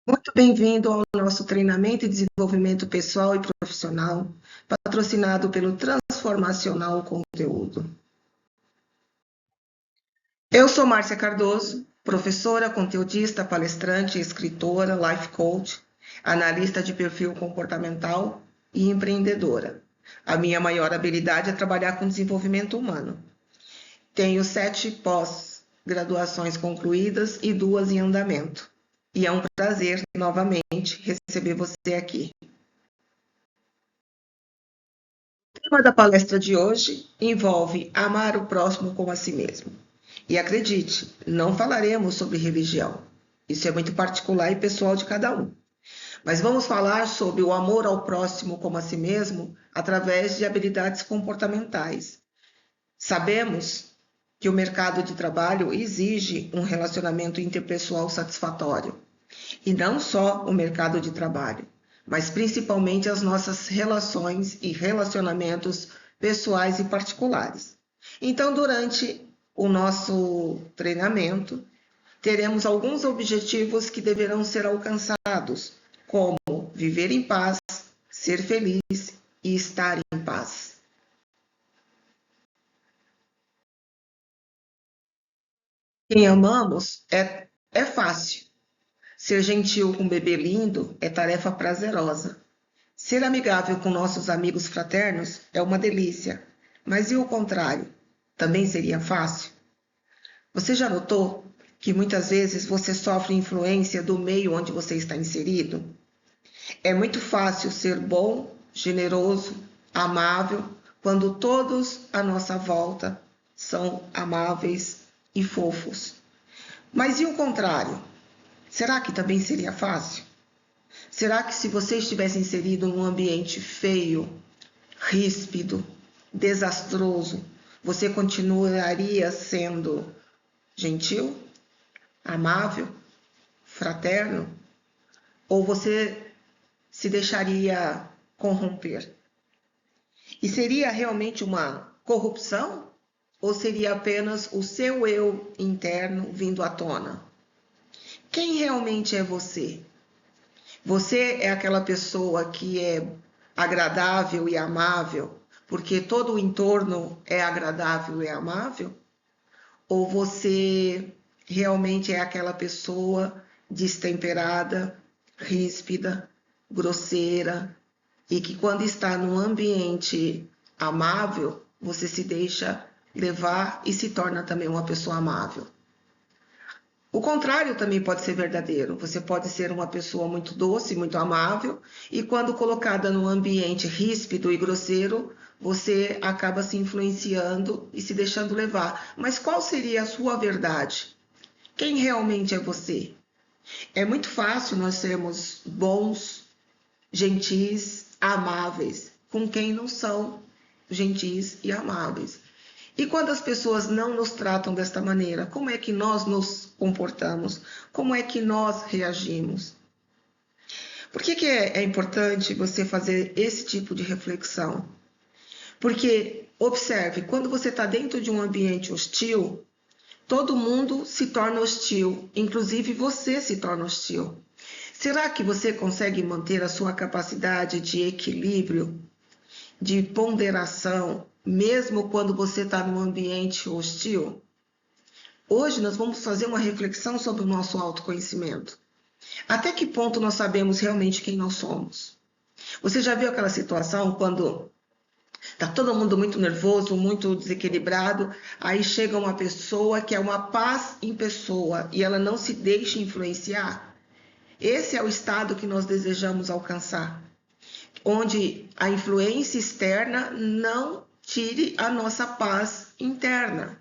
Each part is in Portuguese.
Muito bem-vindo ao nosso treinamento e desenvolvimento pessoal e profissional, patrocinado pelo Transformacional Conteúdo. Eu sou Márcia Cardoso, professora, conteudista, palestrante, escritora, life coach, analista de perfil comportamental e empreendedora. A minha maior habilidade é trabalhar com desenvolvimento humano. Tenho 7 pós-graduações concluídas e 2 em andamento. E é um prazer, novamente, receber você aqui. O tema da palestra de hoje envolve amar o próximo como a si mesmo. E acredite, não falaremos sobre religião. Isso é muito particular e pessoal de cada um. Mas vamos falar sobre o amor ao próximo como a si mesmo através de habilidades comportamentais. Sabemos que o mercado de trabalho exige um relacionamento interpessoal satisfatório. E não só o mercado de trabalho, mas principalmente as nossas relações e relacionamentos pessoais e particulares. Então, durante o nosso treinamento, teremos alguns objetivos que deverão ser alcançados, como viver em paz, ser feliz e estar em paz. Quem amamos é fácil. Ser gentil com um bebê lindo é tarefa prazerosa. Ser amigável com nossos amigos fraternos é uma delícia, mas e o contrário? Também seria fácil? Você já notou que muitas vezes você sofre influência do meio onde você está inserido? É muito fácil ser bom, generoso, amável, quando todos à nossa volta são amáveis e fofos. Mas e o contrário? Será que também seria fácil? Será que se você estivesse inserido num ambiente feio, ríspido, desastroso, você continuaria sendo gentil, amável, fraterno? Ou você se deixaria corromper? E seria realmente uma corrupção? Ou seria apenas o seu eu interno vindo à tona? Quem realmente é você? Você é aquela pessoa que é agradável e amável, porque todo o entorno é agradável e amável? Ou você realmente é aquela pessoa destemperada, ríspida, grosseira, e que quando está num ambiente amável, você se deixa levar e se torna também uma pessoa amável? O contrário também pode ser verdadeiro. Você pode ser uma pessoa muito doce, muito amável, e quando colocada num ambiente ríspido e grosseiro, você acaba se influenciando e se deixando levar. Mas qual seria a sua verdade? Quem realmente é você? É muito fácil nós sermos bons, gentis, amáveis, com quem não são gentis e amáveis. E quando as pessoas não nos tratam desta maneira, como é que nós nos comportamos? Como é que nós reagimos? Por que é importante você fazer esse tipo de reflexão? Porque, observe, quando você está dentro de um ambiente hostil, todo mundo se torna hostil, inclusive você se torna hostil. Será que você consegue manter a sua capacidade de equilíbrio, de ponderação, mesmo quando você está num ambiente hostil? Hoje nós vamos fazer uma reflexão sobre o nosso autoconhecimento. Até que ponto nós sabemos realmente quem nós somos? Você já viu aquela situação quando está todo mundo muito nervoso, muito desequilibrado, aí chega uma pessoa que é uma paz em pessoa e ela não se deixa influenciar? Esse é o estado que nós desejamos alcançar, onde a influência externa não tire a nossa paz interna.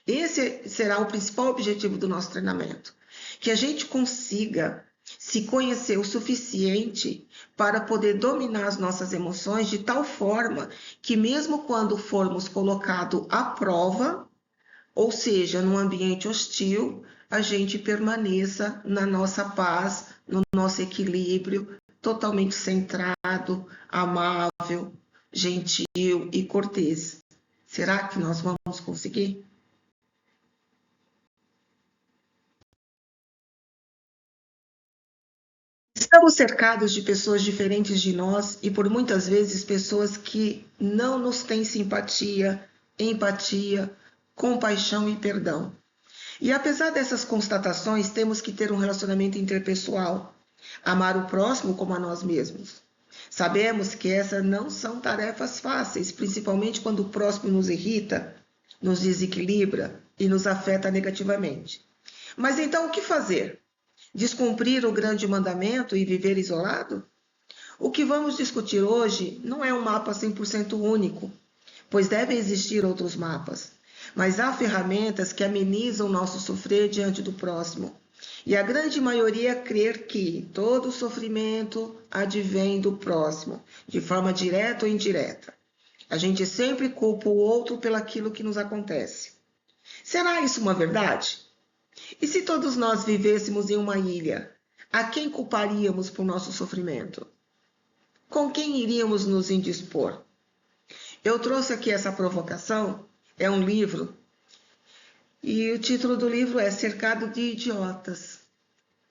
Esse será o principal objetivo do nosso treinamento, que a gente consiga se conhecer o suficiente para poder dominar as nossas emoções de tal forma que mesmo quando formos colocados à prova, ou seja, num ambiente hostil, a gente permaneça na nossa paz, no nosso equilíbrio, totalmente centrado, amável, gentil e cortês. Será que nós vamos conseguir? Estamos cercados de pessoas diferentes de nós e por muitas vezes pessoas que não nos têm simpatia, empatia, compaixão e perdão. E apesar dessas constatações, temos que ter um relacionamento interpessoal, amar o próximo como a nós mesmos. Sabemos que essas não são tarefas fáceis, principalmente quando o próximo nos irrita, nos desequilibra e nos afeta negativamente. Mas então o que fazer? Descumprir o grande mandamento e viver isolado? O que vamos discutir hoje não é um mapa 100% único, pois devem existir outros mapas. Mas há ferramentas que amenizam nosso sofrer diante do próximo. E a grande maioria crer que todo sofrimento advém do próximo, de forma direta ou indireta. A gente sempre culpa o outro pelaquilo que nos acontece. Será isso uma verdade? E se todos nós vivêssemos em uma ilha, a quem culparíamos por nosso sofrimento? Com quem iríamos nos indispor? Eu trouxe aqui essa provocação, é um livro, e o título do livro é Cercado de Idiotas.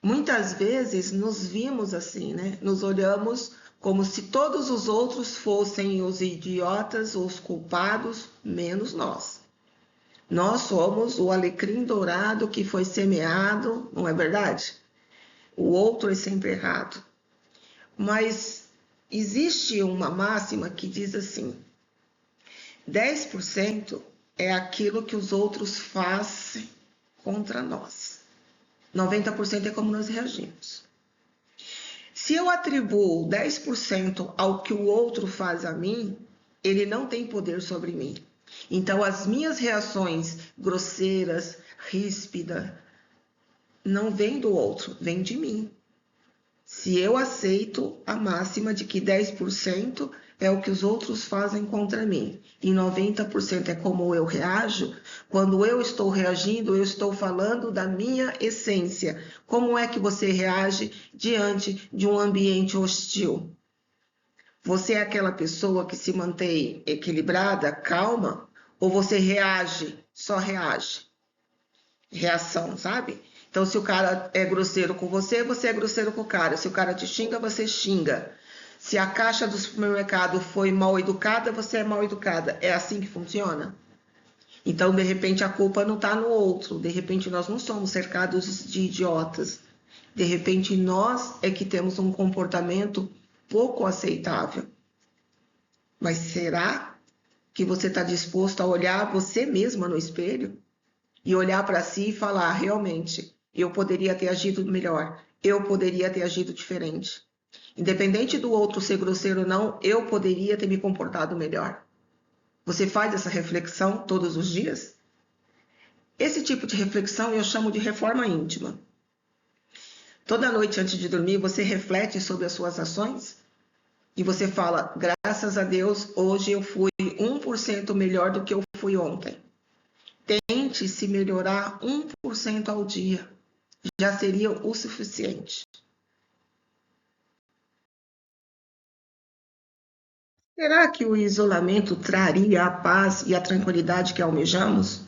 Muitas vezes nos vimos assim, né? Nos olhamos como se todos os outros fossem os idiotas, os culpados, menos nós. Nós somos o alecrim dourado que foi semeado, não é verdade? O outro é sempre errado. Mas existe uma máxima que diz assim: 10% é aquilo que os outros fazem contra nós. 90% é como nós reagimos. Se eu atribuo 10% ao que o outro faz a mim, ele não tem poder sobre mim. Então, as minhas reações grosseiras, ríspidas, não vêm do outro, vêm de mim. Se eu aceito a máxima de que 10% é o que os outros fazem contra mim e 90% é como eu reajo, quando eu estou reagindo, eu estou falando da minha essência. Como é que você reage diante de um ambiente hostil? Você é aquela pessoa que se mantém equilibrada, calma, ou você reage, só reage? Reação, sabe? Então, se o cara é grosseiro com você, você é grosseiro com o cara. Se o cara te xinga, você xinga. Se a caixa do supermercado foi mal educada, você é mal educada. É assim que funciona? Então, de repente, a culpa não está no outro. De repente, nós não somos cercados de idiotas. De repente, nós é que temos um comportamento pouco aceitável. Mas será que você está disposto a olhar você mesma no espelho? E olhar para si e falar, realmente, eu poderia ter agido melhor, eu poderia ter agido diferente. Independente do outro ser grosseiro ou não, eu poderia ter me comportado melhor. Você faz essa reflexão todos os dias? Esse tipo de reflexão eu chamo de reforma íntima. Toda noite antes de dormir, você reflete sobre as suas ações e você fala, graças a Deus, hoje eu fui 1% melhor do que eu fui ontem. Tente se melhorar 1% ao dia. Já seria o suficiente. Será que o isolamento traria a paz e a tranquilidade que almejamos?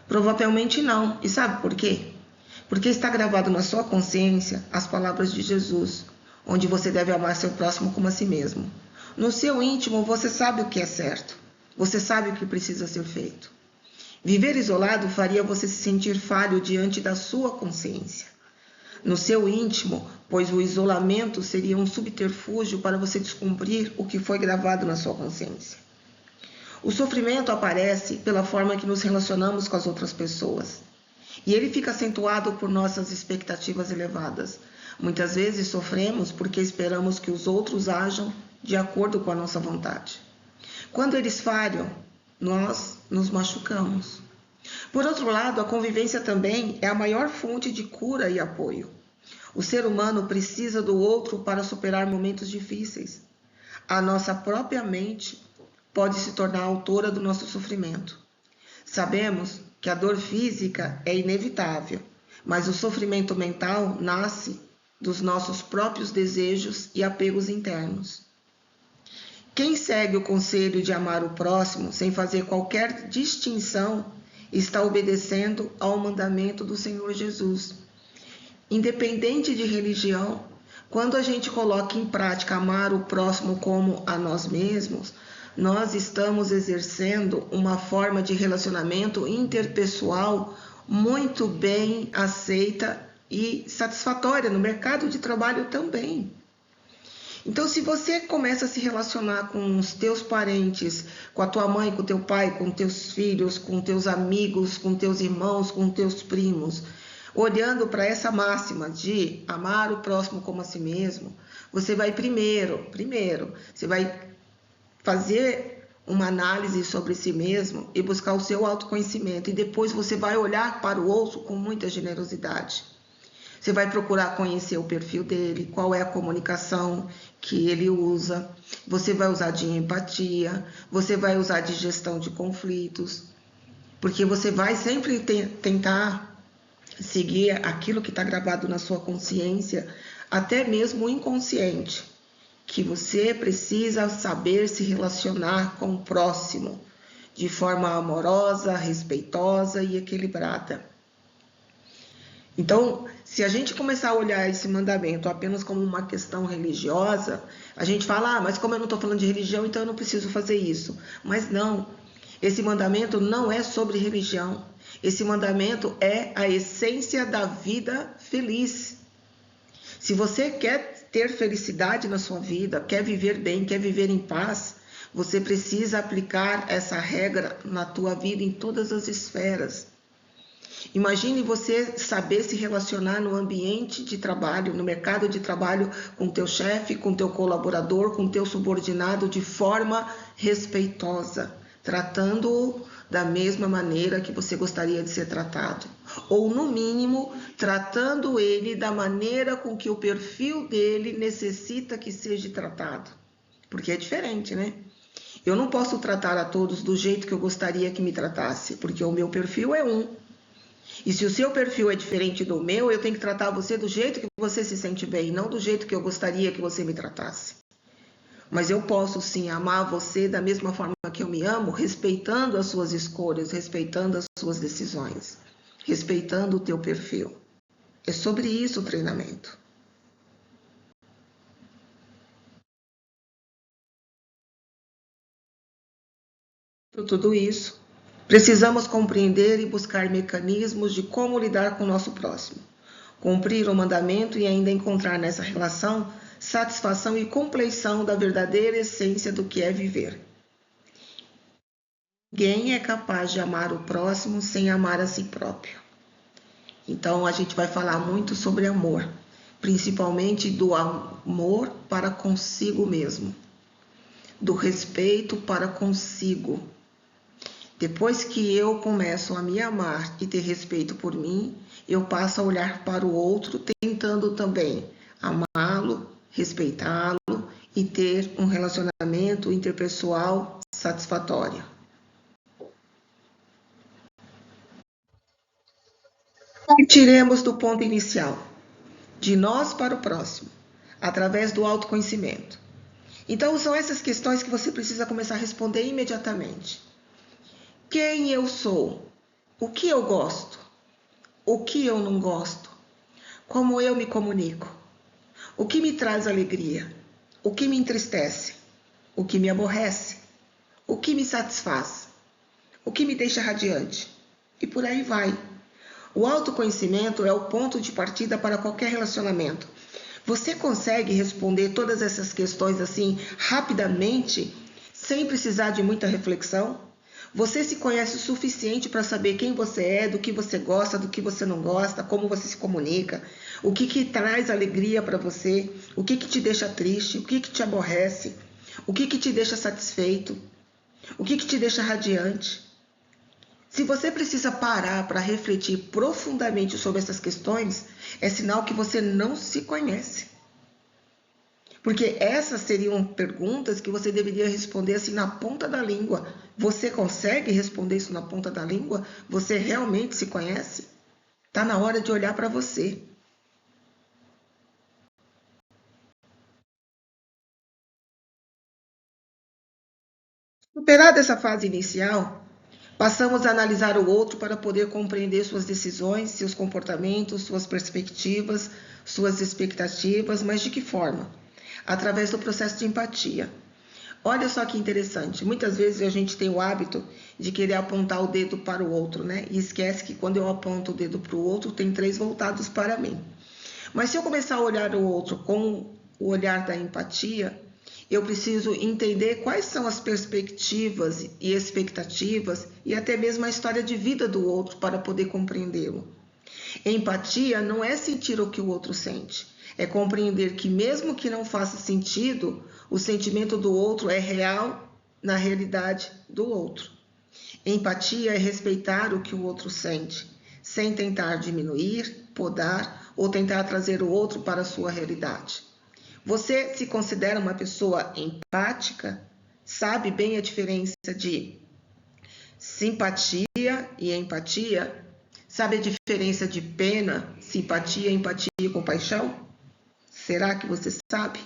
Provavelmente não. E sabe por quê? Porque está gravado na sua consciência as palavras de Jesus, onde você deve amar seu próximo como a si mesmo. No seu íntimo, você sabe o que é certo. Você sabe o que precisa ser feito. Viver isolado faria você se sentir falho diante da sua consciência. No seu íntimo, pois o isolamento seria um subterfúgio para você descumprir o que foi gravado na sua consciência. O sofrimento aparece pela forma que nos relacionamos com as outras pessoas. E ele fica acentuado por nossas expectativas elevadas. Muitas vezes sofremos porque esperamos que os outros ajam de acordo com a nossa vontade. Quando eles falham, nós nos machucamos. Por outro lado, a convivência também é a maior fonte de cura e apoio. O ser humano precisa do outro para superar momentos difíceis. A nossa própria mente pode se tornar autora do nosso sofrimento. Sabemos que a dor física é inevitável, mas o sofrimento mental nasce dos nossos próprios desejos e apegos internos. Quem segue o conselho de amar o próximo sem fazer qualquer distinção está obedecendo ao mandamento do Senhor Jesus. Independente de religião, Quando a gente coloca em prática amar o próximo como a nós mesmos, nós estamos exercendo uma forma de relacionamento interpessoal muito bem aceita e satisfatória no mercado de trabalho também. Então, se você começa a se relacionar com os teus parentes, com a tua mãe, com o teu pai, com teus filhos, com teus amigos, com teus irmãos, com teus primos, olhando para essa máxima de amar o próximo como a si mesmo, você vai primeiro, você vai fazer uma análise sobre si mesmo e buscar o seu autoconhecimento, e depois você vai olhar para o outro com muita generosidade. Você vai procurar conhecer o perfil dele, qual é a comunicação que ele usa. Você vai usar de empatia, você vai usar de gestão de conflitos, porque você vai sempre tentar seguir aquilo que está gravado na sua consciência, até mesmo o inconsciente, que você precisa saber se relacionar com o próximo de forma amorosa, respeitosa e equilibrada. Então, se a gente começar a olhar esse mandamento apenas como uma questão religiosa, a gente fala, mas como eu não estou falando de religião, então eu não preciso fazer isso. Mas não, esse mandamento não é sobre religião. Esse mandamento é a essência da vida feliz. Se você quer ter felicidade na sua vida, quer viver bem, quer viver em paz, você precisa aplicar essa regra na tua vida em todas as esferas. Imagine você saber se relacionar no ambiente de trabalho, no mercado de trabalho, com teu chefe, com teu colaborador, com teu subordinado de forma respeitosa, tratando-o da mesma maneira que você gostaria de ser tratado. Ou, no mínimo, tratando ele da maneira com que o perfil dele necessita que seja tratado. Porque é diferente, né? Eu não posso tratar a todos do jeito que eu gostaria que me tratasse, porque o meu perfil é um. E se o seu perfil é diferente do meu, eu tenho que tratar você do jeito que você se sente bem, não do jeito que eu gostaria que você me tratasse. Mas eu posso sim amar você da mesma forma que eu me amo, respeitando as suas escolhas, respeitando as suas decisões, respeitando o teu perfil. É sobre isso o treinamento. Por tudo isso, precisamos compreender e buscar mecanismos de como lidar com o nosso próximo, cumprir o mandamento e ainda encontrar nessa relação satisfação e compleição da verdadeira essência do que é viver. Ninguém é capaz de amar o próximo sem amar a si próprio. Então a gente vai falar muito sobre amor, principalmente do amor para consigo mesmo, do respeito para consigo. Depois que eu começo a me amar e ter respeito por mim, eu passo a olhar para o outro, tentando também amá-lo, respeitá-lo e ter um relacionamento interpessoal satisfatório. Partiremos do ponto inicial, de nós para o próximo, através do autoconhecimento. Então, são essas questões que você precisa começar a responder imediatamente. Quem eu sou? O que eu gosto? O que eu não gosto? Como eu me comunico? O que me traz alegria? O que me entristece? O que me aborrece? O que me satisfaz? O que me deixa radiante? E por aí vai. O autoconhecimento é o ponto de partida para qualquer relacionamento. Você consegue responder todas essas questões assim rapidamente, sem precisar de muita reflexão? Você se conhece o suficiente para saber quem você é, do que você gosta, do que você não gosta, como você se comunica, o que traz alegria para você, o que te deixa triste, o que te aborrece, o que te deixa satisfeito, o que te deixa radiante. Se você precisa parar para refletir profundamente sobre essas questões, é sinal que você não se conhece. Porque essas seriam perguntas que você deveria responder assim na ponta da língua. Você consegue responder isso na ponta da língua? Você realmente se conhece? Está na hora de olhar para você. Superada essa fase inicial, Passamos a analisar o outro para poder compreender suas decisões, seus comportamentos, suas perspectivas, suas expectativas, mas de que forma? Através do processo de empatia. Olha só que interessante, muitas vezes a gente tem o hábito de querer apontar o dedo para o outro, né? E esquece que quando eu aponto o dedo para o outro, tem 3 voltados para mim. Mas se eu começar a olhar o outro com o olhar da empatia, eu preciso entender quais são as perspectivas e expectativas e até mesmo a história de vida do outro para poder compreendê-lo. Empatia não é sentir o que o outro sente, é compreender que mesmo que não faça sentido, o sentimento do outro é real na realidade do outro. Empatia é respeitar o que o outro sente, sem tentar diminuir, podar ou tentar trazer o outro para a sua realidade. Você se considera uma pessoa empática? Sabe bem a diferença de simpatia e empatia? Sabe a diferença de pena, simpatia, empatia e compaixão? Será que você sabe?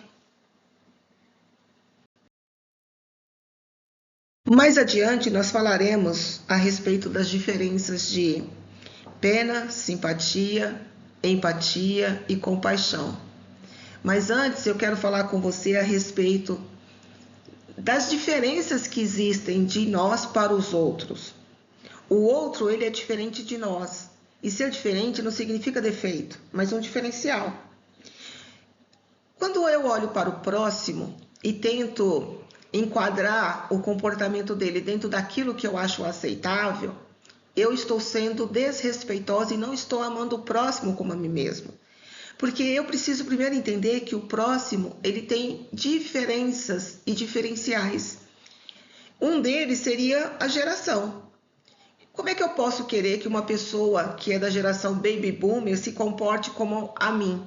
Mais adiante, nós falaremos a respeito das diferenças de pena, simpatia, empatia e compaixão. Mas antes, eu quero falar com você a respeito das diferenças que existem de nós para os outros. O outro, ele é diferente de nós. E ser diferente não significa defeito, mas um diferencial. Quando eu olho para o próximo e tento enquadrar o comportamento dele dentro daquilo que eu acho aceitável, eu estou sendo desrespeitosa e não estou amando o próximo como a mim mesmo. Porque eu preciso primeiro entender que o próximo, ele tem diferenças e diferenciais. Um deles seria a geração. Como é que eu posso querer que uma pessoa que é da geração Baby Boomer se comporte como a mim?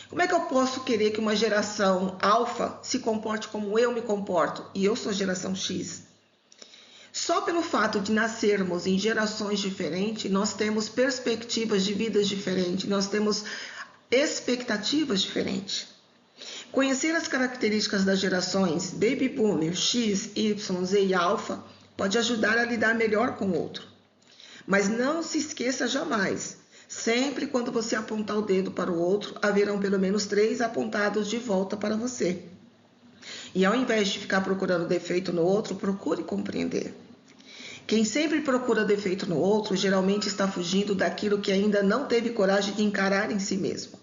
Como é que eu posso querer que uma geração alfa se comporte como eu me comporto? E eu sou geração X. Só pelo fato de nascermos em gerações diferentes, nós temos perspectivas de vidas diferentes, nós temos expectativas diferentes. Conhecer as características das gerações Baby Boomer, X, Y, Z e Alpha pode ajudar a lidar melhor com o outro. Mas não se esqueça jamais, sempre quando você apontar o dedo para o outro, haverão pelo menos 3 apontados de volta para você. E ao invés de ficar procurando defeito no outro, procure compreender. Quem sempre procura defeito no outro, geralmente está fugindo daquilo que ainda não teve coragem de encarar em si mesmo.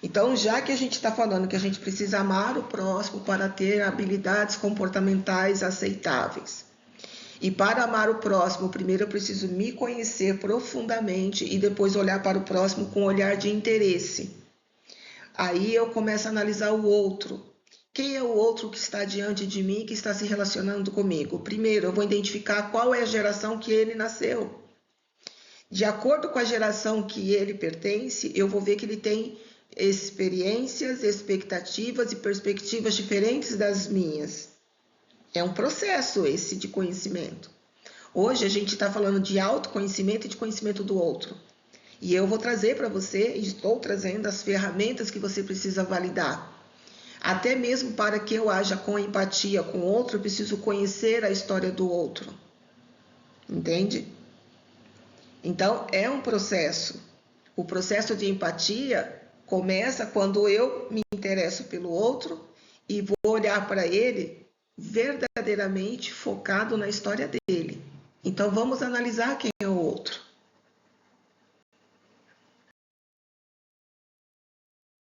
Então, já que a gente está falando que a gente precisa amar o próximo para ter habilidades comportamentais aceitáveis. E para amar o próximo, primeiro eu preciso me conhecer profundamente e depois olhar para o próximo com um olhar de interesse. Aí eu começo a analisar o outro. Quem é o outro que está diante de mim, que está se relacionando comigo? Primeiro, eu vou identificar qual é a geração que ele nasceu. De acordo com a geração que ele pertence, eu vou ver que ele tem experiências, expectativas e perspectivas diferentes das minhas. É um processo esse de conhecimento. Hoje a gente está falando de autoconhecimento e de conhecimento do outro. E eu vou trazer para você, e estou trazendo as ferramentas que você precisa validar. Até mesmo para que eu haja com empatia com o outro, eu preciso conhecer a história do outro. Entende? Então, é um processo. O processo de empatia começa quando eu me interesso pelo outro e vou olhar para ele verdadeiramente focado na história dele. Então, vamos analisar quem é o outro.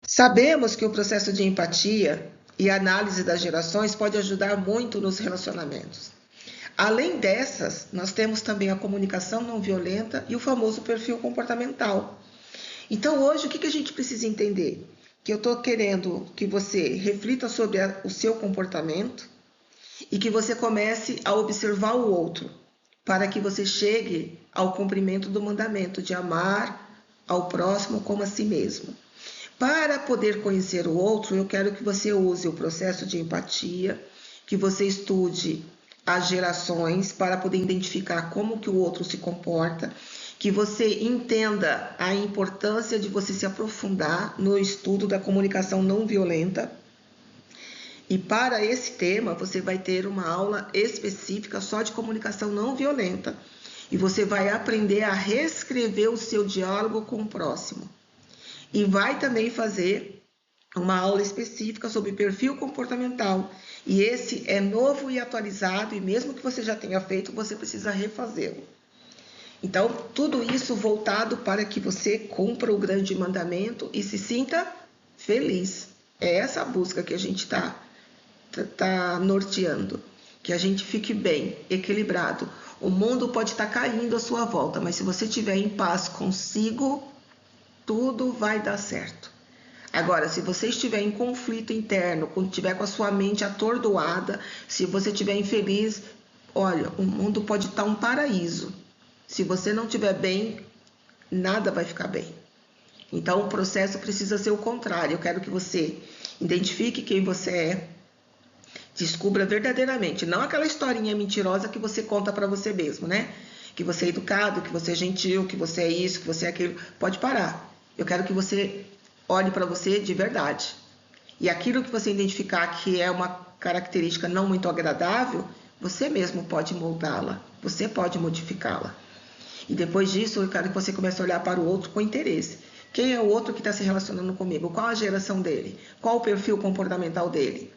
Sabemos que o processo de empatia e análise das gerações pode ajudar muito nos relacionamentos. Além dessas, nós temos também a comunicação não violenta e o famoso perfil comportamental. Então, hoje, o que a gente precisa entender? Que eu estou querendo que você reflita sobre o seu comportamento e que você comece a observar o outro, para que você chegue ao cumprimento do mandamento de amar ao próximo como a si mesmo. Para poder conhecer o outro, eu quero que você use o processo de empatia, que você estude as gerações para poder identificar como que o outro se comporta, que você entenda a importância de você se aprofundar no estudo da comunicação não violenta E para esse tema, você vai ter uma aula específica só de comunicação não violenta. E você vai aprender a reescrever o seu diálogo com o próximo. E vai também fazer uma aula específica sobre perfil comportamental. E esse é novo e atualizado, e mesmo que você já tenha feito, você precisa refazê-lo. Então, tudo isso voltado para que você cumpra o grande mandamento e se sinta feliz. É essa a busca que a gente está norteando. Que a gente fique bem, equilibrado. O mundo pode estar caindo à sua volta, mas se você estiver em paz consigo, tudo vai dar certo. Agora, se você estiver em conflito interno, quando estiver com a sua mente atordoada, se você estiver infeliz, olha, o mundo pode estar um paraíso. Se você não estiver bem, nada vai ficar bem. Então, o processo precisa ser o contrário. Eu quero que você identifique quem você é, descubra verdadeiramente, não aquela historinha mentirosa que você conta para você mesmo, né? Que você é educado, que você é gentil, que você é isso, que você é aquilo. Pode parar. Eu quero que você olhe para você de verdade. E aquilo que você identificar que é uma característica não muito agradável, você mesmo pode moldá-la, você pode modificá-la. E depois disso, eu quero que você comece a olhar para o outro com interesse. Quem é o outro que está se relacionando comigo? Qual a geração dele? Qual o perfil comportamental dele?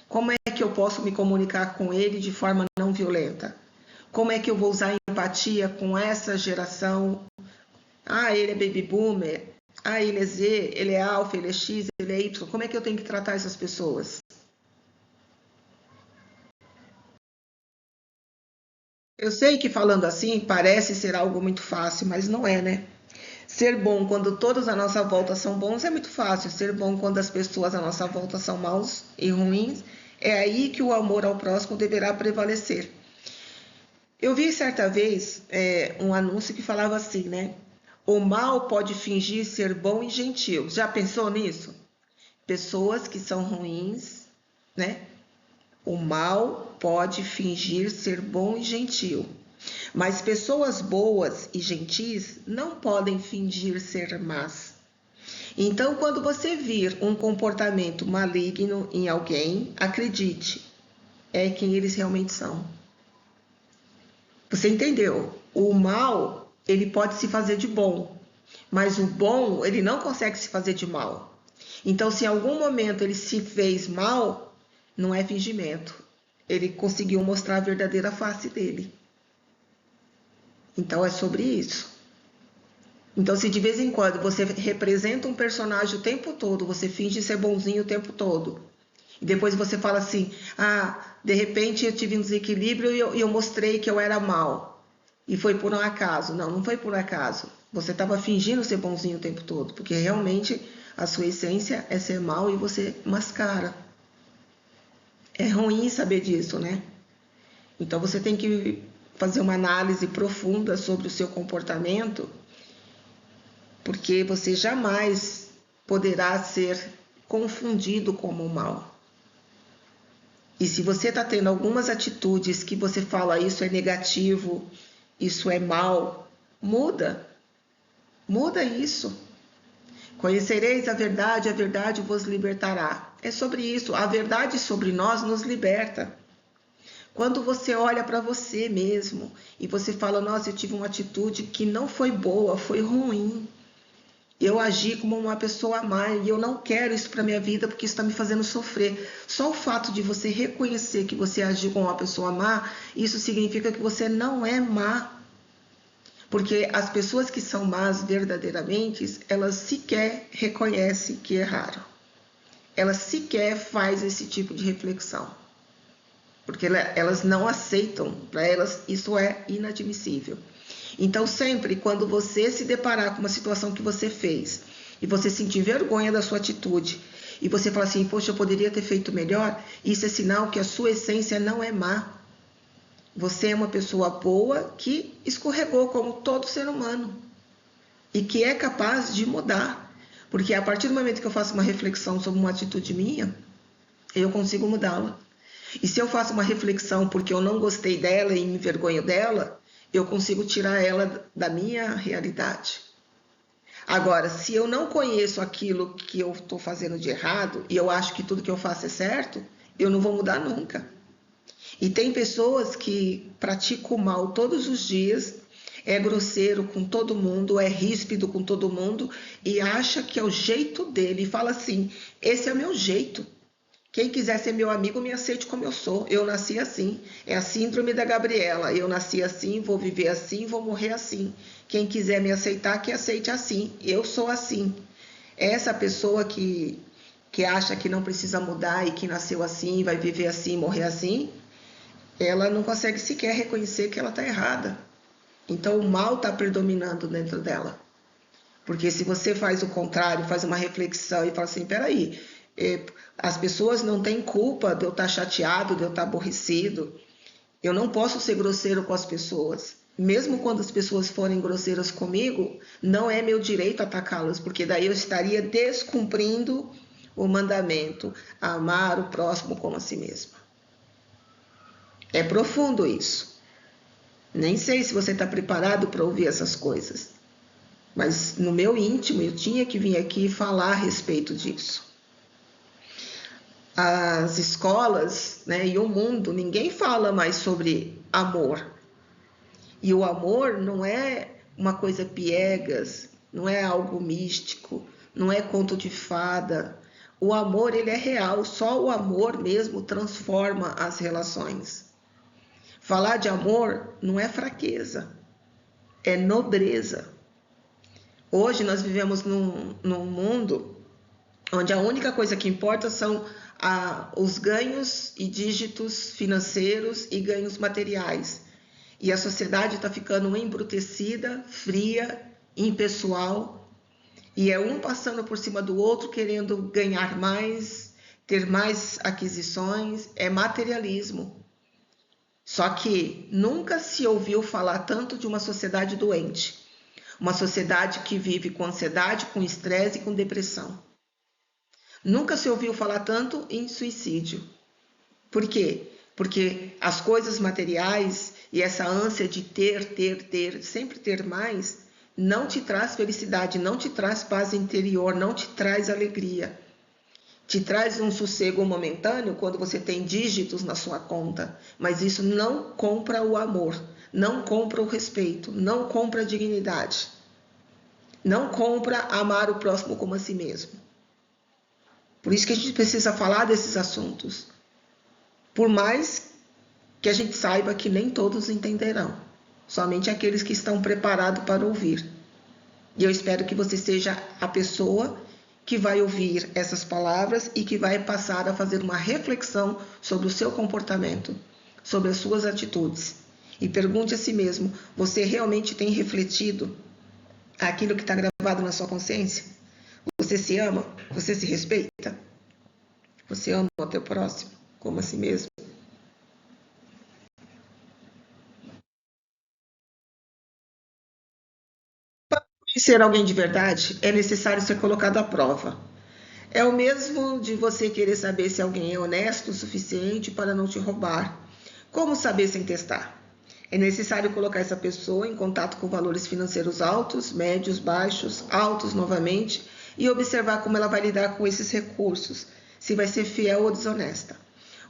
Como é que eu posso me comunicar com ele de forma não violenta? Como é que eu vou usar empatia com essa geração? Ah, ele é baby boomer. Ah, ele é Z, ele é alfa, ele é X, ele é Y. Como é que eu tenho que tratar essas pessoas? Eu sei que falando assim parece ser algo muito fácil, mas não é, né? Ser bom quando todos à nossa volta são bons é muito fácil. Ser bom quando as pessoas à nossa volta são maus e ruins, é aí que o amor ao próximo deverá prevalecer. Eu vi certa vez um anúncio que falava assim, né? O mal pode fingir ser bom e gentil. Já pensou nisso? Pessoas que são ruins, né? O mal pode fingir ser bom e gentil. Mas pessoas boas e gentis não podem fingir ser más. Então, quando você vir um comportamento maligno em alguém, acredite, é quem eles realmente são. Você entendeu? O mal, ele pode se fazer de bom, mas o bom, ele não consegue se fazer de mal. Então, se em algum momento ele se fez mal, não é fingimento. Ele conseguiu mostrar a verdadeira face dele. Então, é sobre isso. Então, se de vez em quando você representa um personagem o tempo todo, você finge ser bonzinho o tempo todo, e depois você fala assim, de repente eu tive um desequilíbrio e eu mostrei que eu era mal, e foi por um acaso. Não, não foi por acaso. Você estava fingindo ser bonzinho o tempo todo, porque realmente a sua essência é ser mal e você mascara. É ruim saber disso, né? Então você tem que fazer uma análise profunda sobre o seu comportamento, porque você jamais poderá ser confundido como mal. E se você está tendo algumas atitudes que você fala isso é negativo, isso é mal, muda. Muda isso. Conhecereis a verdade vos libertará. É sobre isso. A verdade sobre nós nos liberta. Quando você olha para você mesmo e você fala, nossa, eu tive uma atitude que não foi boa, foi ruim. Eu agi como uma pessoa má e eu não quero isso para minha vida porque isso está me fazendo sofrer. Só o fato de você reconhecer que você agiu como uma pessoa má, isso significa que você não é má. Porque as pessoas que são más verdadeiramente, elas sequer reconhecem que erraram. Elas sequer fazem esse tipo de reflexão. Porque elas não aceitam, para elas isso é inadmissível. Então, sempre quando você se deparar com uma situação que você fez e você sentir vergonha da sua atitude e você falar assim, poxa, eu poderia ter feito melhor, isso é sinal que a sua essência não é má. Você é uma pessoa boa que escorregou como todo ser humano e que é capaz de mudar. Porque a partir do momento que eu faço uma reflexão sobre uma atitude minha, eu consigo mudá-la. E se eu faço uma reflexão porque eu não gostei dela e me envergonho dela, eu consigo tirar ela da minha realidade. Agora, se eu não conheço aquilo que eu estou fazendo de errado e eu acho que tudo que eu faço é certo, eu não vou mudar nunca. E tem pessoas que praticam o mal todos os dias, é grosseiro com todo mundo, é ríspido com todo mundo e acha que é o jeito dele e fala assim: esse é o meu jeito. Quem quiser ser meu amigo, me aceite como eu sou. Eu nasci assim. É a síndrome da Gabriela. Eu nasci assim, vou viver assim, vou morrer assim. Quem quiser me aceitar, que aceite assim. Eu sou assim. Essa pessoa que acha que não precisa mudar e que nasceu assim, vai viver assim, morrer assim, ela não consegue sequer reconhecer que ela está errada. Então o mal está predominando dentro dela. Porque se você faz o contrário, faz uma reflexão e fala assim, peraí, as pessoas não têm culpa de eu estar chateado, de eu estar aborrecido. Eu não posso ser grosseiro com as pessoas. Mesmo quando as pessoas forem grosseiras comigo, não é meu direito atacá-las, porque daí eu estaria descumprindo o mandamento, amar o próximo como a si mesmo. É profundo isso. Nem sei se você está preparado para ouvir essas coisas, mas no meu íntimo eu tinha que vir aqui falar a respeito disso. As escolas, né, e o mundo, ninguém fala mais sobre amor. E o amor não é uma coisa piegas, não é algo místico, não é conto de fada. O amor, ele é real, só o amor mesmo transforma as relações. Falar de amor não é fraqueza, é nobreza. Hoje nós vivemos num mundo onde a única coisa que importa são os ganhos e dígitos financeiros e ganhos materiais. E a sociedade está ficando embrutecida, fria, impessoal, e é um passando por cima do outro querendo ganhar mais, ter mais aquisições, é materialismo. Só que nunca se ouviu falar tanto de uma sociedade doente, uma sociedade que vive com ansiedade, com estresse e com depressão. Nunca se ouviu falar tanto em suicídio. Por quê? Porque as coisas materiais e essa ânsia de ter, sempre ter mais, não te traz felicidade, não te traz paz interior, não te traz alegria. Te traz um sossego momentâneo quando você tem dígitos na sua conta, mas isso não compra o amor, não compra o respeito, não compra a dignidade, não compra amar o próximo como a si mesmo. Por isso que a gente precisa falar desses assuntos. Por mais que a gente saiba que nem todos entenderão, somente aqueles que estão preparados para ouvir. E eu espero que você seja a pessoa que vai ouvir essas palavras e que vai passar a fazer uma reflexão sobre o seu comportamento, sobre as suas atitudes. E pergunte a si mesmo, você realmente tem refletido aquilo que está gravado na sua consciência? Você se ama? Você se respeita? Você ama o teu próximo como a si mesmo? Para ser alguém de verdade, é necessário ser colocado à prova. É o mesmo de você querer saber se alguém é honesto o suficiente para não te roubar. Como saber sem testar? É necessário colocar essa pessoa em contato com valores financeiros altos, médios, baixos, altos novamente, e observar como ela vai lidar com esses recursos, se vai ser fiel ou desonesta.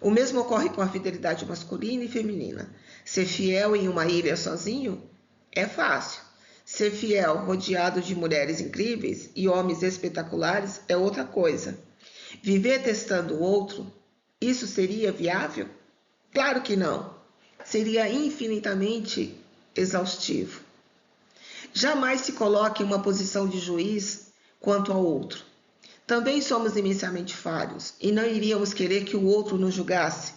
O mesmo ocorre com a fidelidade masculina e feminina. Ser fiel em uma ilha sozinho é fácil. Ser fiel rodeado de mulheres incríveis e homens espetaculares é outra coisa. Viver testando o outro, isso seria viável? Claro que não. Seria infinitamente exaustivo. Jamais se coloque em uma posição de juiz quanto ao outro. Também somos imensamente falhos e não iríamos querer que o outro nos julgasse.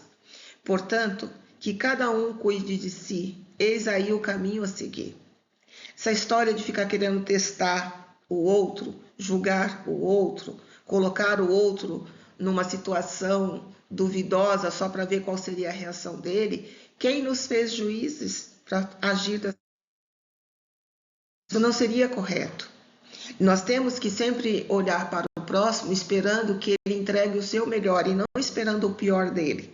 Portanto, que cada um cuide de si, eis aí o caminho a seguir. Essa história de ficar querendo testar o outro, julgar o outro, colocar o outro numa situação duvidosa só para ver qual seria a reação dele, quem nos fez juízes para agir dessa forma? Isso não seria correto. Nós temos que sempre olhar para o próximo esperando que ele entregue o seu melhor e não esperando o pior dele.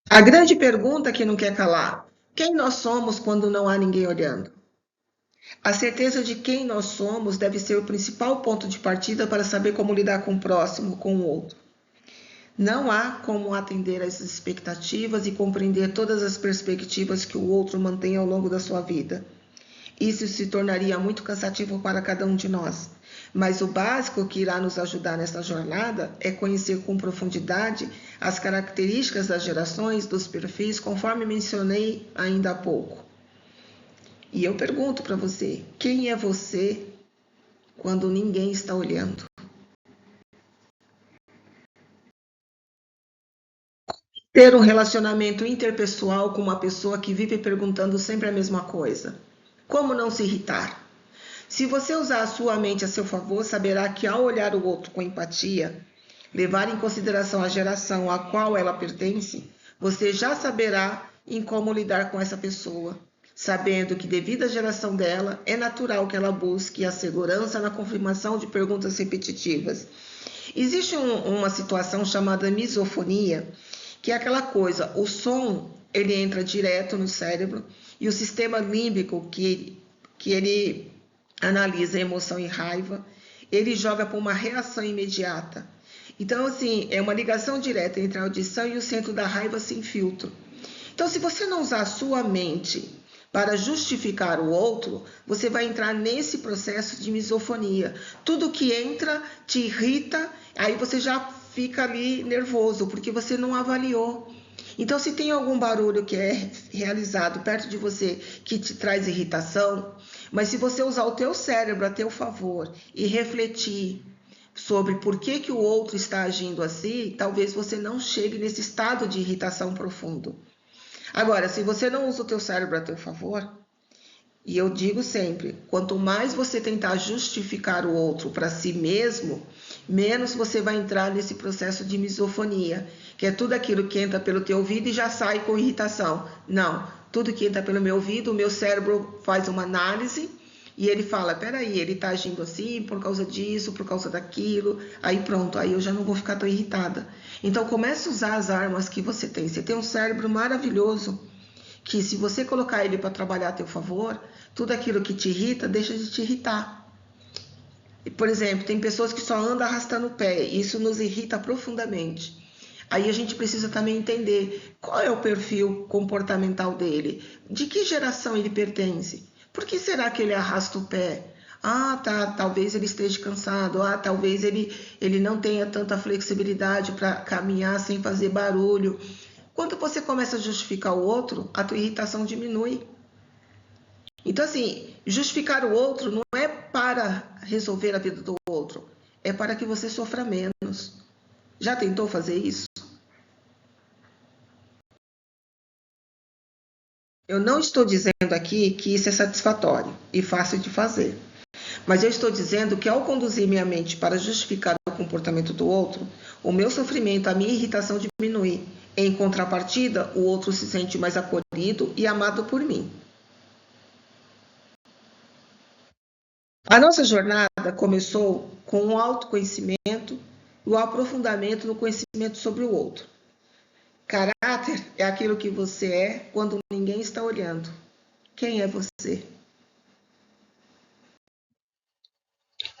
A grande pergunta que não quer calar: quem nós somos quando não há ninguém olhando? A certeza de quem nós somos deve ser o principal ponto de partida para saber como lidar com o próximo, com o outro. Não há como atender a essas expectativas e compreender todas as perspectivas que o outro mantém ao longo da sua vida. Isso se tornaria muito cansativo para cada um de nós. Mas o básico que irá nos ajudar nesta jornada é conhecer com profundidade as características das gerações, dos perfis, conforme mencionei ainda há pouco. E eu pergunto para você, quem é você quando ninguém está olhando? Ter um relacionamento interpessoal com uma pessoa que vive perguntando sempre a mesma coisa. Como não se irritar? Se você usar a sua mente a seu favor, saberá que ao olhar o outro com empatia, levar em consideração a geração a qual ela pertence, você já saberá em como lidar com essa pessoa, sabendo que devido à geração dela, é natural que ela busque a segurança na confirmação de perguntas repetitivas. Existe uma situação chamada misofonia, que é aquela coisa, o som ele entra direto no cérebro e o sistema límbico que ele analisa a emoção e raiva, ele joga para uma reação imediata. Então, assim, é uma ligação direta entre a audição e o centro da raiva sem filtro. Então, se você não usar a sua mente para justificar o outro, você vai entrar nesse processo de misofonia. Tudo que entra te irrita, aí você já fica ali nervoso, porque você não avaliou. Então, se tem algum barulho que é realizado perto de você que te traz irritação, mas se você usar o teu cérebro a teu favor e refletir sobre por que o outro está agindo assim, talvez você não chegue nesse estado de irritação profundo. Agora, se você não usa o teu cérebro a teu favor, e eu digo sempre, quanto mais você tentar justificar o outro para si mesmo, menos você vai entrar nesse processo de misofonia, que é tudo aquilo que entra pelo teu ouvido e já sai com irritação. Não, tudo que entra pelo meu ouvido, o meu cérebro faz uma análise e ele fala, peraí, ele está agindo assim por causa disso, por causa daquilo, aí pronto, aí eu já não vou ficar tão irritada. Então comece a usar as armas que você tem. Você tem um cérebro maravilhoso, que se você colocar ele para trabalhar a teu favor, tudo aquilo que te irrita, deixa de te irritar. Por exemplo, tem pessoas que só andam arrastando o pé, e isso nos irrita profundamente. Aí a gente precisa também entender qual é o perfil comportamental dele, de que geração ele pertence, por que será que ele arrasta o pé? Ah, tá, talvez ele esteja cansado, ah, talvez ele não tenha tanta flexibilidade para caminhar sem fazer barulho. Quando você começa a justificar o outro, a tua irritação diminui. Então, assim, justificar o outro não é para resolver a vida do outro, é para que você sofra menos. Já tentou fazer isso? Eu não estou dizendo aqui que isso é satisfatório e fácil de fazer, mas eu estou dizendo que ao conduzir minha mente para justificar o comportamento do outro, o meu sofrimento, a minha irritação diminui. Em contrapartida, o outro se sente mais acolhido e amado por mim. A nossa jornada começou com o autoconhecimento e o aprofundamento no conhecimento sobre o outro. Caráter é aquilo que você é quando ninguém está olhando. Quem é você?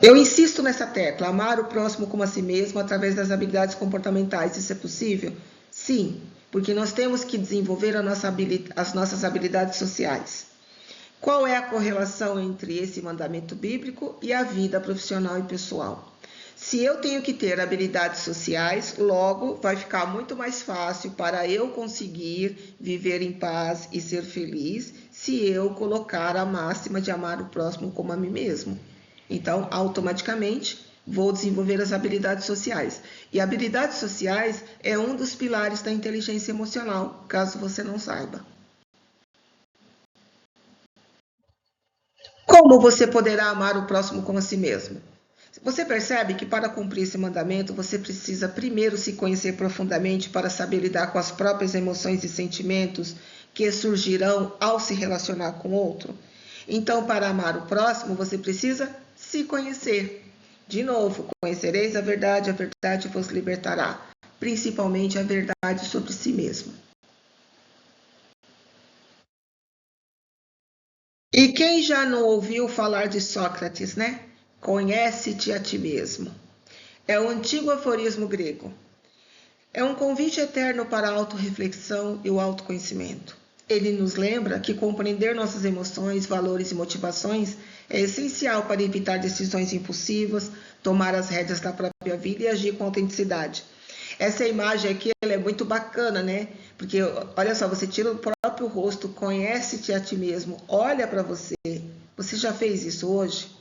Eu insisto nessa tecla, amar o próximo como a si mesmo através das habilidades comportamentais. Isso é possível? Sim, porque nós temos que desenvolver as nossas habilidades sociais. Qual é a correlação entre esse mandamento bíblico e a vida profissional e pessoal? Se eu tenho que ter habilidades sociais, logo vai ficar muito mais fácil para eu conseguir viver em paz e ser feliz se eu colocar a máxima de amar o próximo como a mim mesmo. Então, automaticamente, vou desenvolver as habilidades sociais. E habilidades sociais é um dos pilares da inteligência emocional, caso você não saiba. Como você poderá amar o próximo como a si mesmo? Você percebe que para cumprir esse mandamento, você precisa primeiro se conhecer profundamente para saber lidar com as próprias emoções e sentimentos que surgirão ao se relacionar com outro? Então, para amar o próximo, você precisa se conhecer. De novo, conhecereis a verdade vos libertará, principalmente a verdade sobre si mesmo. E quem já não ouviu falar de Sócrates, né? Conhece-te a ti mesmo. É o antigo aforismo grego. É um convite eterno para a autorreflexão e o autoconhecimento. Ele nos lembra que compreender nossas emoções, valores e motivações é essencial para evitar decisões impulsivas, tomar as rédeas da própria vida e agir com autenticidade. Essa imagem aqui ela é muito bacana, né? Porque olha só, você tira o próprio rosto, conhece-te a ti mesmo, olha para você. Você já fez isso hoje?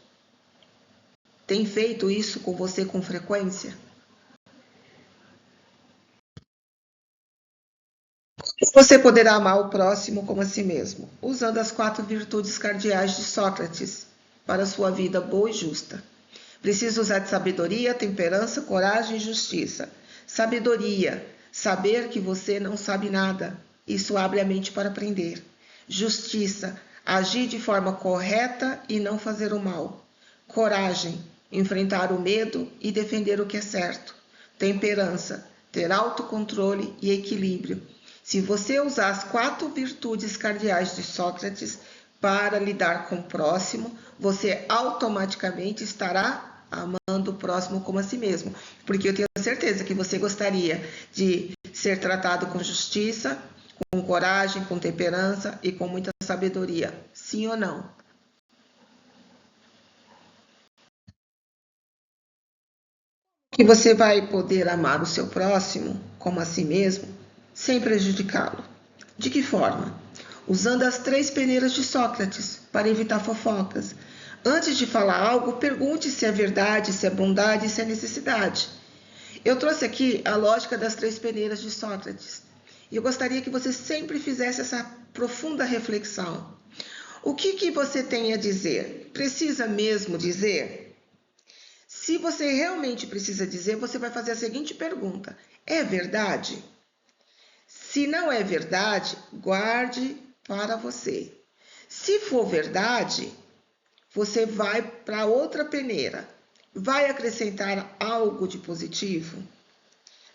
Tem feito isso com você com frequência? Você poderá amar o próximo como a si mesmo, usando as 4 virtudes cardeais de Sócrates para sua vida boa e justa. Precisa usar de sabedoria, temperança, coragem e justiça. Sabedoria, saber que você não sabe nada. Isso abre a mente para aprender. Justiça, agir de forma correta e não fazer o mal. Coragem, enfrentar o medo e defender o que é certo. Temperança, ter autocontrole e equilíbrio. Se você usar as 4 virtudes cardeais de Sócrates para lidar com o próximo, você automaticamente estará amando o próximo como a si mesmo. Porque eu tenho certeza que você gostaria de ser tratado com justiça, com coragem, com temperança e com muita sabedoria. Sim ou não? Que você vai poder amar o seu próximo como a si mesmo sem prejudicá-lo. De que forma? Usando as 3 peneiras de Sócrates para evitar fofocas. Antes de falar algo, pergunte se é verdade, se é bondade, se é necessidade. Eu trouxe aqui a lógica das 3 peneiras de Sócrates. E eu gostaria que você sempre fizesse essa profunda reflexão. O que você tem a dizer? Precisa mesmo dizer? Se você realmente precisa dizer, você vai fazer a seguinte pergunta: é verdade? Se não é verdade, guarde para você. Se for verdade, você vai para outra peneira. Vai acrescentar algo de positivo?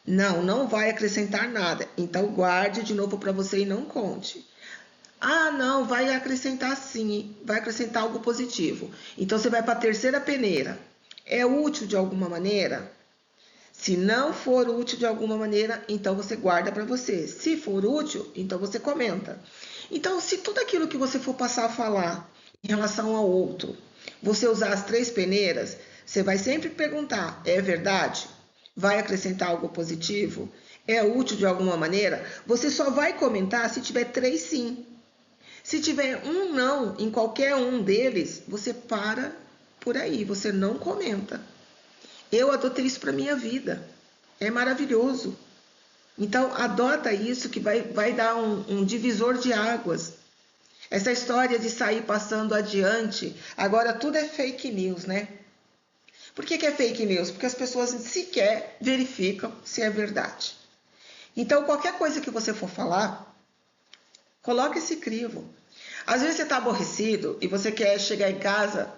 Não, não vai acrescentar nada. Então guarde de novo para você e não conte. Ah, não, vai acrescentar sim, vai acrescentar algo positivo. Então você vai para a terceira peneira. É útil de alguma maneira? Se não for útil de alguma maneira, então você guarda para você. Se for útil, então você comenta. Então, se tudo aquilo que você for passar a falar em relação ao outro, você usar as 3 peneiras, você vai sempre perguntar: é verdade? Vai acrescentar algo positivo? É útil de alguma maneira? Você só vai comentar se tiver 3 sim. Se tiver um não em qualquer um deles, você para por aí, você não comenta. Eu adotei isso para minha vida. É maravilhoso. Então, adota isso que vai dar um divisor de águas. Essa história de sair passando adiante, agora tudo é fake news, né? Por que é fake news? Porque as pessoas sequer verificam se é verdade. Então, qualquer coisa que você for falar, coloque esse crivo. Às vezes você está aborrecido e você quer chegar em casa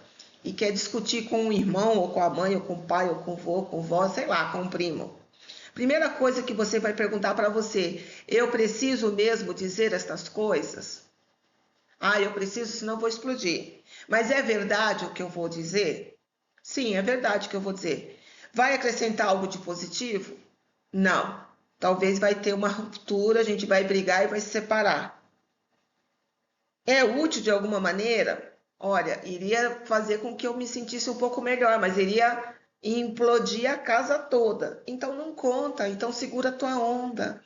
e quer discutir com o irmão, ou com a mãe, ou com o pai, ou com o vô, com o vó, sei lá, com o primo. Primeira coisa que você vai perguntar para você: eu preciso mesmo dizer estas coisas? Ah, eu preciso, senão vou explodir. Mas é verdade o que eu vou dizer? Sim, é verdade o que eu vou dizer. Vai acrescentar algo de positivo? Não. Talvez vai ter uma ruptura, a gente vai brigar e vai se separar. É útil de alguma maneira? Olha, iria fazer com que eu me sentisse um pouco melhor, mas iria implodir a casa toda. Então não conta, então segura a tua onda.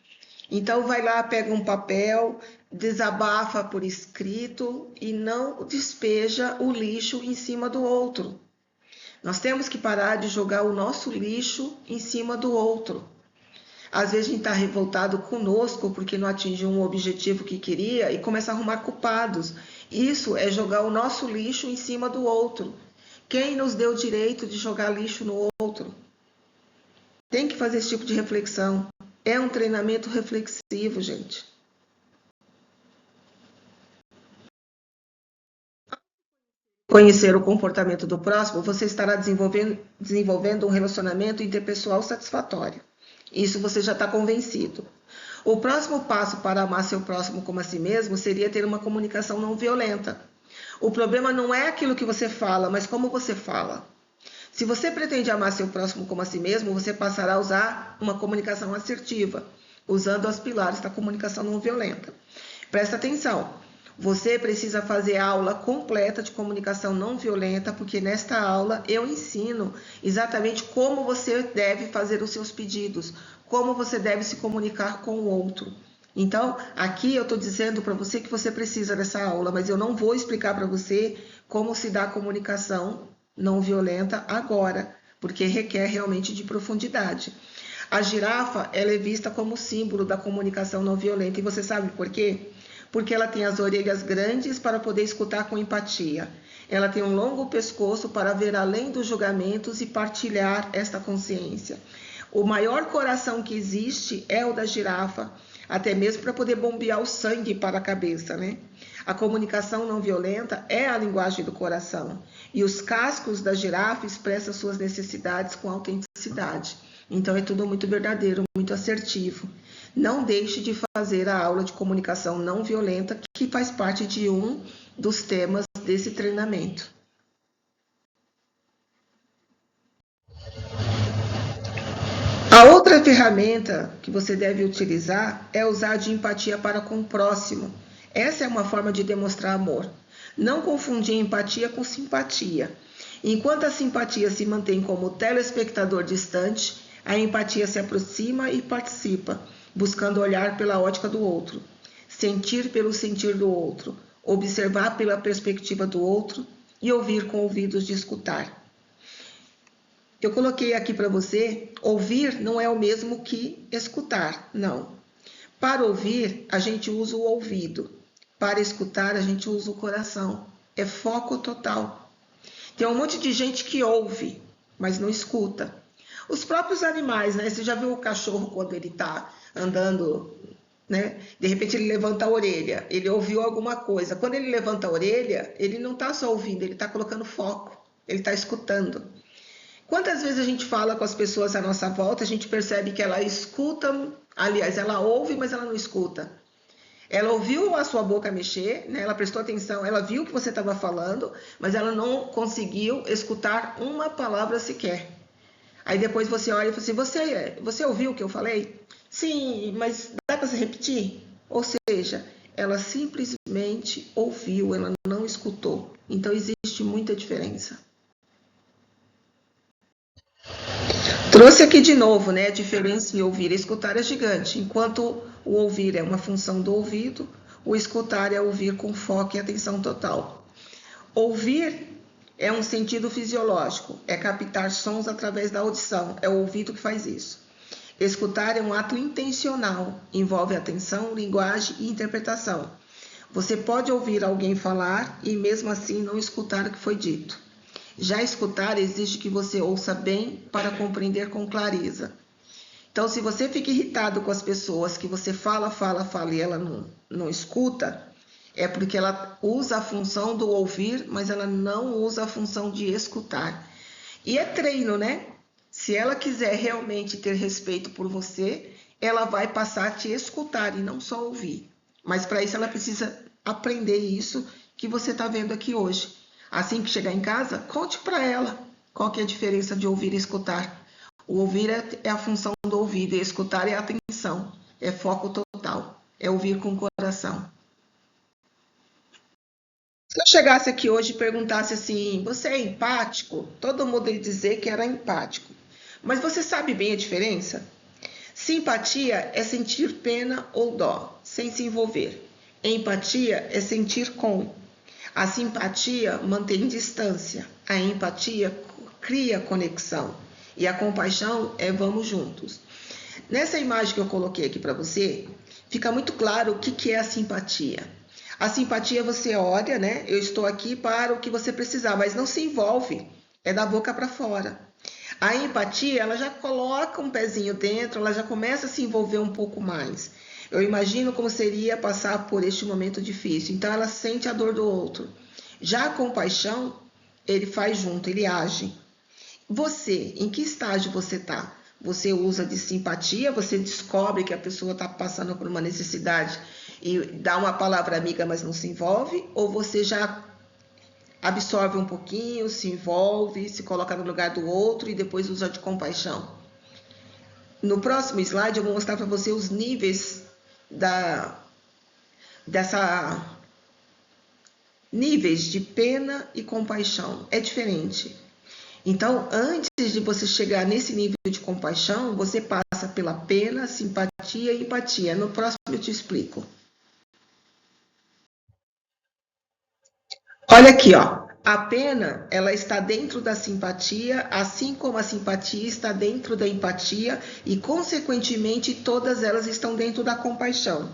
Então vai lá, pega um papel, desabafa por escrito e não despeja o lixo em cima do outro. Nós temos que parar de jogar o nosso lixo em cima do outro. Às vezes a gente está revoltado conosco porque não atingiu um objetivo que queria e começa a arrumar culpados. Isso é jogar o nosso lixo em cima do outro. Quem nos deu o direito de jogar lixo no outro? Tem que fazer esse tipo de reflexão. É um treinamento reflexivo, gente. Conhecer o comportamento do próximo, você estará desenvolvendo um relacionamento interpessoal satisfatório. Isso você já está convencido. O próximo passo para amar seu próximo como a si mesmo seria ter uma comunicação não violenta. O problema não é aquilo que você fala, mas como você fala. Se você pretende amar seu próximo como a si mesmo, você passará a usar uma comunicação assertiva, usando os pilares da comunicação não violenta. Presta atenção, você precisa fazer a aula completa de comunicação não violenta, porque nesta aula eu ensino exatamente como você deve fazer os seus pedidos, como você deve se comunicar com o outro. Então, aqui eu estou dizendo para você que você precisa dessa aula, mas eu não vou explicar para você como se dá a comunicação não violenta agora, porque requer realmente de profundidade. A girafa, ela é vista como símbolo da comunicação não violenta, e você sabe por quê? Porque ela tem as orelhas grandes para poder escutar com empatia. Ela tem um longo pescoço para ver além dos julgamentos e partilhar esta consciência. O maior coração que existe é o da girafa, até mesmo para poder bombear o sangue para a cabeça, né? A comunicação não violenta é a linguagem do coração, e os cascos da girafa expressam suas necessidades com autenticidade. Então é tudo muito verdadeiro, muito assertivo. Não deixe de fazer a aula de comunicação não violenta, que faz parte de um dos temas desse treinamento. A outra ferramenta que você deve utilizar é usar de empatia para com o próximo. Essa é uma forma de demonstrar amor. Não confundir empatia com simpatia. Enquanto a simpatia se mantém como telespectador distante, a empatia se aproxima e participa, buscando olhar pela ótica do outro, sentir pelo sentir do outro, observar pela perspectiva do outro e ouvir com ouvidos de escutar. Eu coloquei aqui para você, ouvir não é o mesmo que escutar, não. Para ouvir, a gente usa o ouvido. Para escutar, a gente usa o coração. É foco total. Tem um monte de gente que ouve, mas não escuta. Os próprios animais, né? Você já viu o cachorro quando ele está andando, né? De repente ele levanta a orelha, ele ouviu alguma coisa. Quando ele levanta a orelha, ele não está só ouvindo, ele está colocando foco, ele está escutando. Quantas vezes a gente fala com as pessoas à nossa volta, a gente percebe que ela escuta, aliás, ela ouve, mas ela não escuta. Ela ouviu a sua boca mexer, né? Ela prestou atenção, ela viu o que você estava falando, mas ela não conseguiu escutar uma palavra sequer. Aí depois você olha e fala assim, você ouviu o que eu falei? Sim, mas dá para você repetir? Ou seja, ela simplesmente ouviu, ela não escutou. Então existe muita diferença. Trouxe aqui de novo, né? A diferença em ouvir e escutar é gigante. Enquanto o ouvir é uma função do ouvido, o escutar é ouvir com foco e atenção total. Ouvir é um sentido fisiológico, é captar sons através da audição, é o ouvido que faz isso. Escutar é um ato intencional, envolve atenção, linguagem e interpretação. Você pode ouvir alguém falar e mesmo assim não escutar o que foi dito. Já escutar exige que você ouça bem para compreender com clareza. Então, se você fica irritado com as pessoas que você fala e ela não escuta, é porque ela usa a função do ouvir, mas ela não usa a função de escutar. E é treino, né? Se ela quiser realmente ter respeito por você, ela vai passar a te escutar e não só ouvir. Mas para isso ela precisa aprender isso que você está vendo aqui hoje. Assim que chegar em casa, conte para ela qual que é a diferença de ouvir e escutar. O ouvir é a função do ouvido e escutar é a atenção, é foco total, é ouvir com o coração. Se eu chegasse aqui hoje e perguntasse assim, você é empático? Todo mundo ia dizer que era empático. Mas você sabe bem a diferença? Simpatia é sentir pena ou dó, sem se envolver. Empatia é sentir com. A simpatia mantém distância, a empatia cria conexão e a compaixão é vamos juntos. Nessa imagem que eu coloquei aqui para você, fica muito claro o que é a simpatia. A simpatia você olha, né? Eu estou aqui para o que você precisar, mas não se envolve, é da boca para fora. A empatia, ela já coloca um pezinho dentro, ela já começa a se envolver um pouco mais. Eu imagino como seria passar por este momento difícil. Então, ela sente a dor do outro. Já a compaixão, ele faz junto, ele age. Você, em que estágio você está? Você usa de simpatia, você descobre que a pessoa está passando por uma necessidade e dá uma palavra amiga, mas não se envolve? Ou você já absorve um pouquinho, se envolve, se coloca no lugar do outro e depois usa de compaixão. No próximo slide eu vou mostrar para você os níveis dessa níveis de pena e compaixão. É diferente. Então, antes de você chegar nesse nível de compaixão, você passa pela pena, simpatia e empatia. No próximo eu te explico. Olha aqui, ó. A pena, ela está dentro da simpatia, assim como a simpatia está dentro da empatia e, consequentemente, todas elas estão dentro da compaixão.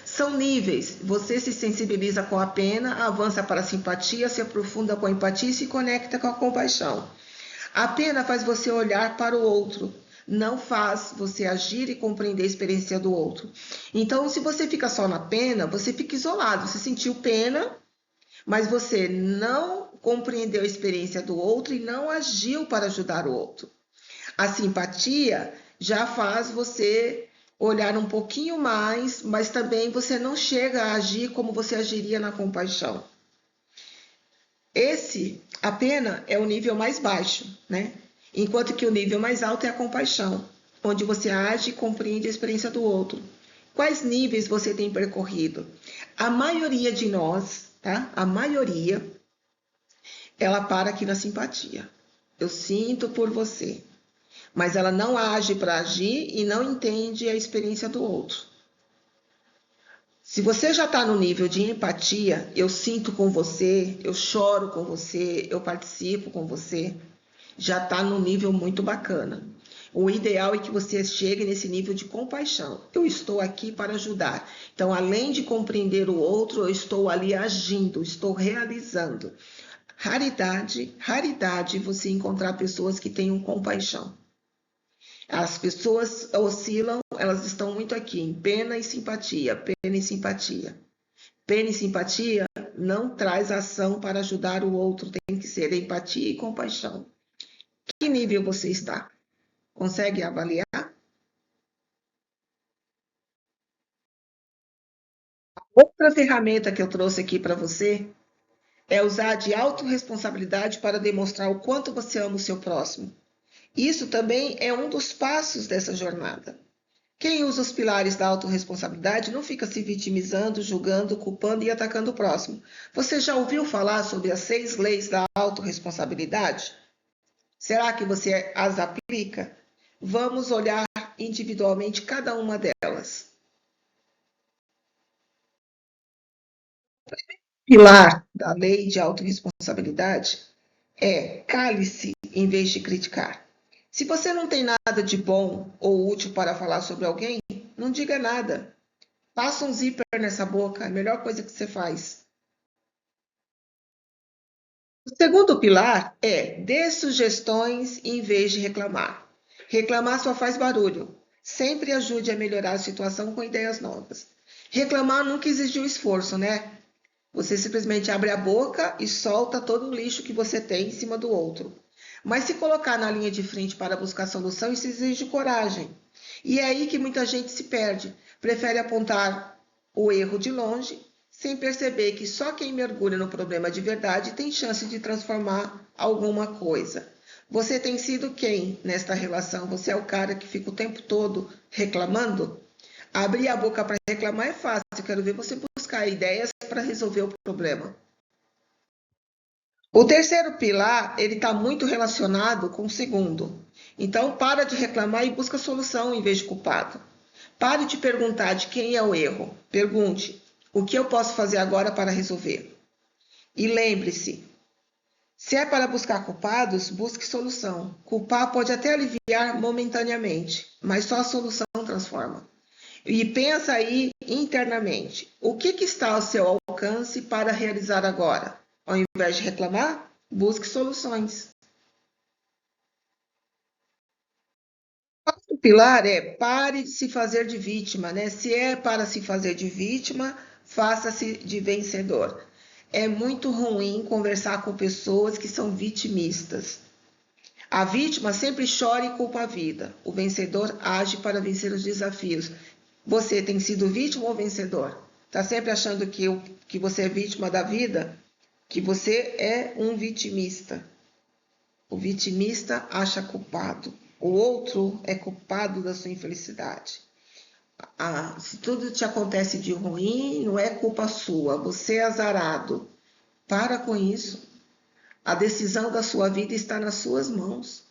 São níveis. Você se sensibiliza com a pena, avança para a simpatia, se aprofunda com a empatia e se conecta com a compaixão. A pena faz você olhar para o outro, não faz você agir e compreender a experiência do outro. Então, se você fica só na pena, você fica isolado. Você sentiu pena, mas você não compreendeu a experiência do outro e não agiu para ajudar o outro. A simpatia já faz você olhar um pouquinho mais, mas também você não chega a agir como você agiria na compaixão. A pena é o nível mais baixo, né? Enquanto que o nível mais alto é a compaixão, onde você age e compreende a experiência do outro. Quais níveis você tem percorrido? A maioria de nós, tá? A maioria, ela para aqui na simpatia. Eu sinto por você. Mas ela não age para agir e não entende a experiência do outro. Se você já está no nível de empatia, eu sinto com você, eu choro com você, eu participo com você, já está no nível muito bacana. O ideal é que você chegue nesse nível de compaixão. Eu estou aqui para ajudar. Então, além de compreender o outro, eu estou ali agindo, estou realizando. Raridade você encontrar pessoas que tenham compaixão. As pessoas oscilam, elas estão muito aqui em pena e simpatia, pena e simpatia. Pena e simpatia não traz ação para ajudar o outro, tem que ser empatia e compaixão. Que nível você está? Consegue avaliar? Outra ferramenta que eu trouxe aqui para você é usar de autorresponsabilidade para demonstrar o quanto você ama o seu próximo. Isso também é um dos passos dessa jornada. Quem usa os pilares da autorresponsabilidade não fica se vitimizando, julgando, culpando e atacando o próximo. Você já ouviu falar sobre as 6 leis da autorresponsabilidade? Será que você as aplica? Vamos olhar individualmente cada uma delas. O pilar da lei de autorresponsabilidade é cale-se em vez de criticar. Se você não tem nada de bom ou útil para falar sobre alguém, não diga nada. Passa um zíper nessa boca, é a melhor coisa que você faz. O segundo pilar é dê sugestões em vez de reclamar. Reclamar só faz barulho. Sempre ajude a melhorar a situação com ideias novas. Reclamar nunca exigiu esforço, né? Você simplesmente abre a boca e solta todo o lixo que você tem em cima do outro. Mas se colocar na linha de frente para buscar solução, isso exige coragem. E é aí que muita gente se perde. Prefere apontar o erro de longe, sem perceber que só quem mergulha no problema de verdade tem chance de transformar alguma coisa. Você tem sido quem nesta relação? Você é o cara que fica o tempo todo reclamando? Abrir a boca para reclamar é fácil, eu quero ver você buscar ideias para resolver o problema. O terceiro pilar, ele está muito relacionado com o segundo. Então, para de reclamar e busca solução em vez de culpado. Pare de perguntar de quem é o erro. Pergunte, o que eu posso fazer agora para resolver? E lembre-se, se é para buscar culpados, busque solução. Culpar pode até aliviar momentaneamente, mas só a solução transforma. E pensa aí internamente, o que está ao seu alcance para realizar agora? Ao invés de reclamar, busque soluções. O pilar é pare de se fazer de vítima, né? Se é para se fazer de vítima, faça-se de vencedor. É muito ruim conversar com pessoas que são vitimistas. A vítima sempre chora e culpa a vida. O vencedor age para vencer os desafios. Você tem sido vítima ou vencedor? Está sempre achando que você é vítima da vida? que você é um vitimista. O vitimista acha culpado. O outro é culpado da sua infelicidade. Se tudo te acontece de ruim, não é culpa sua. Você é azarado. Para com isso. A decisão da sua vida está nas suas mãos.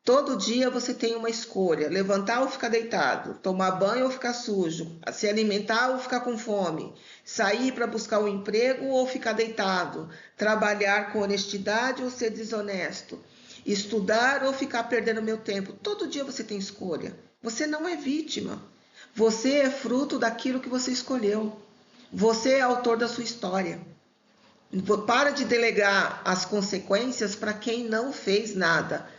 Todo dia você tem uma escolha: levantar ou ficar deitado, tomar banho ou ficar sujo, se alimentar ou ficar com fome, sair para buscar um emprego ou ficar deitado, trabalhar com honestidade ou ser desonesto, estudar ou ficar perdendo meu tempo. Todo dia você tem escolha. Você não é vítima. Você é fruto daquilo que você escolheu. Você é autor da sua história. Para de delegar as consequências para quem não fez nada.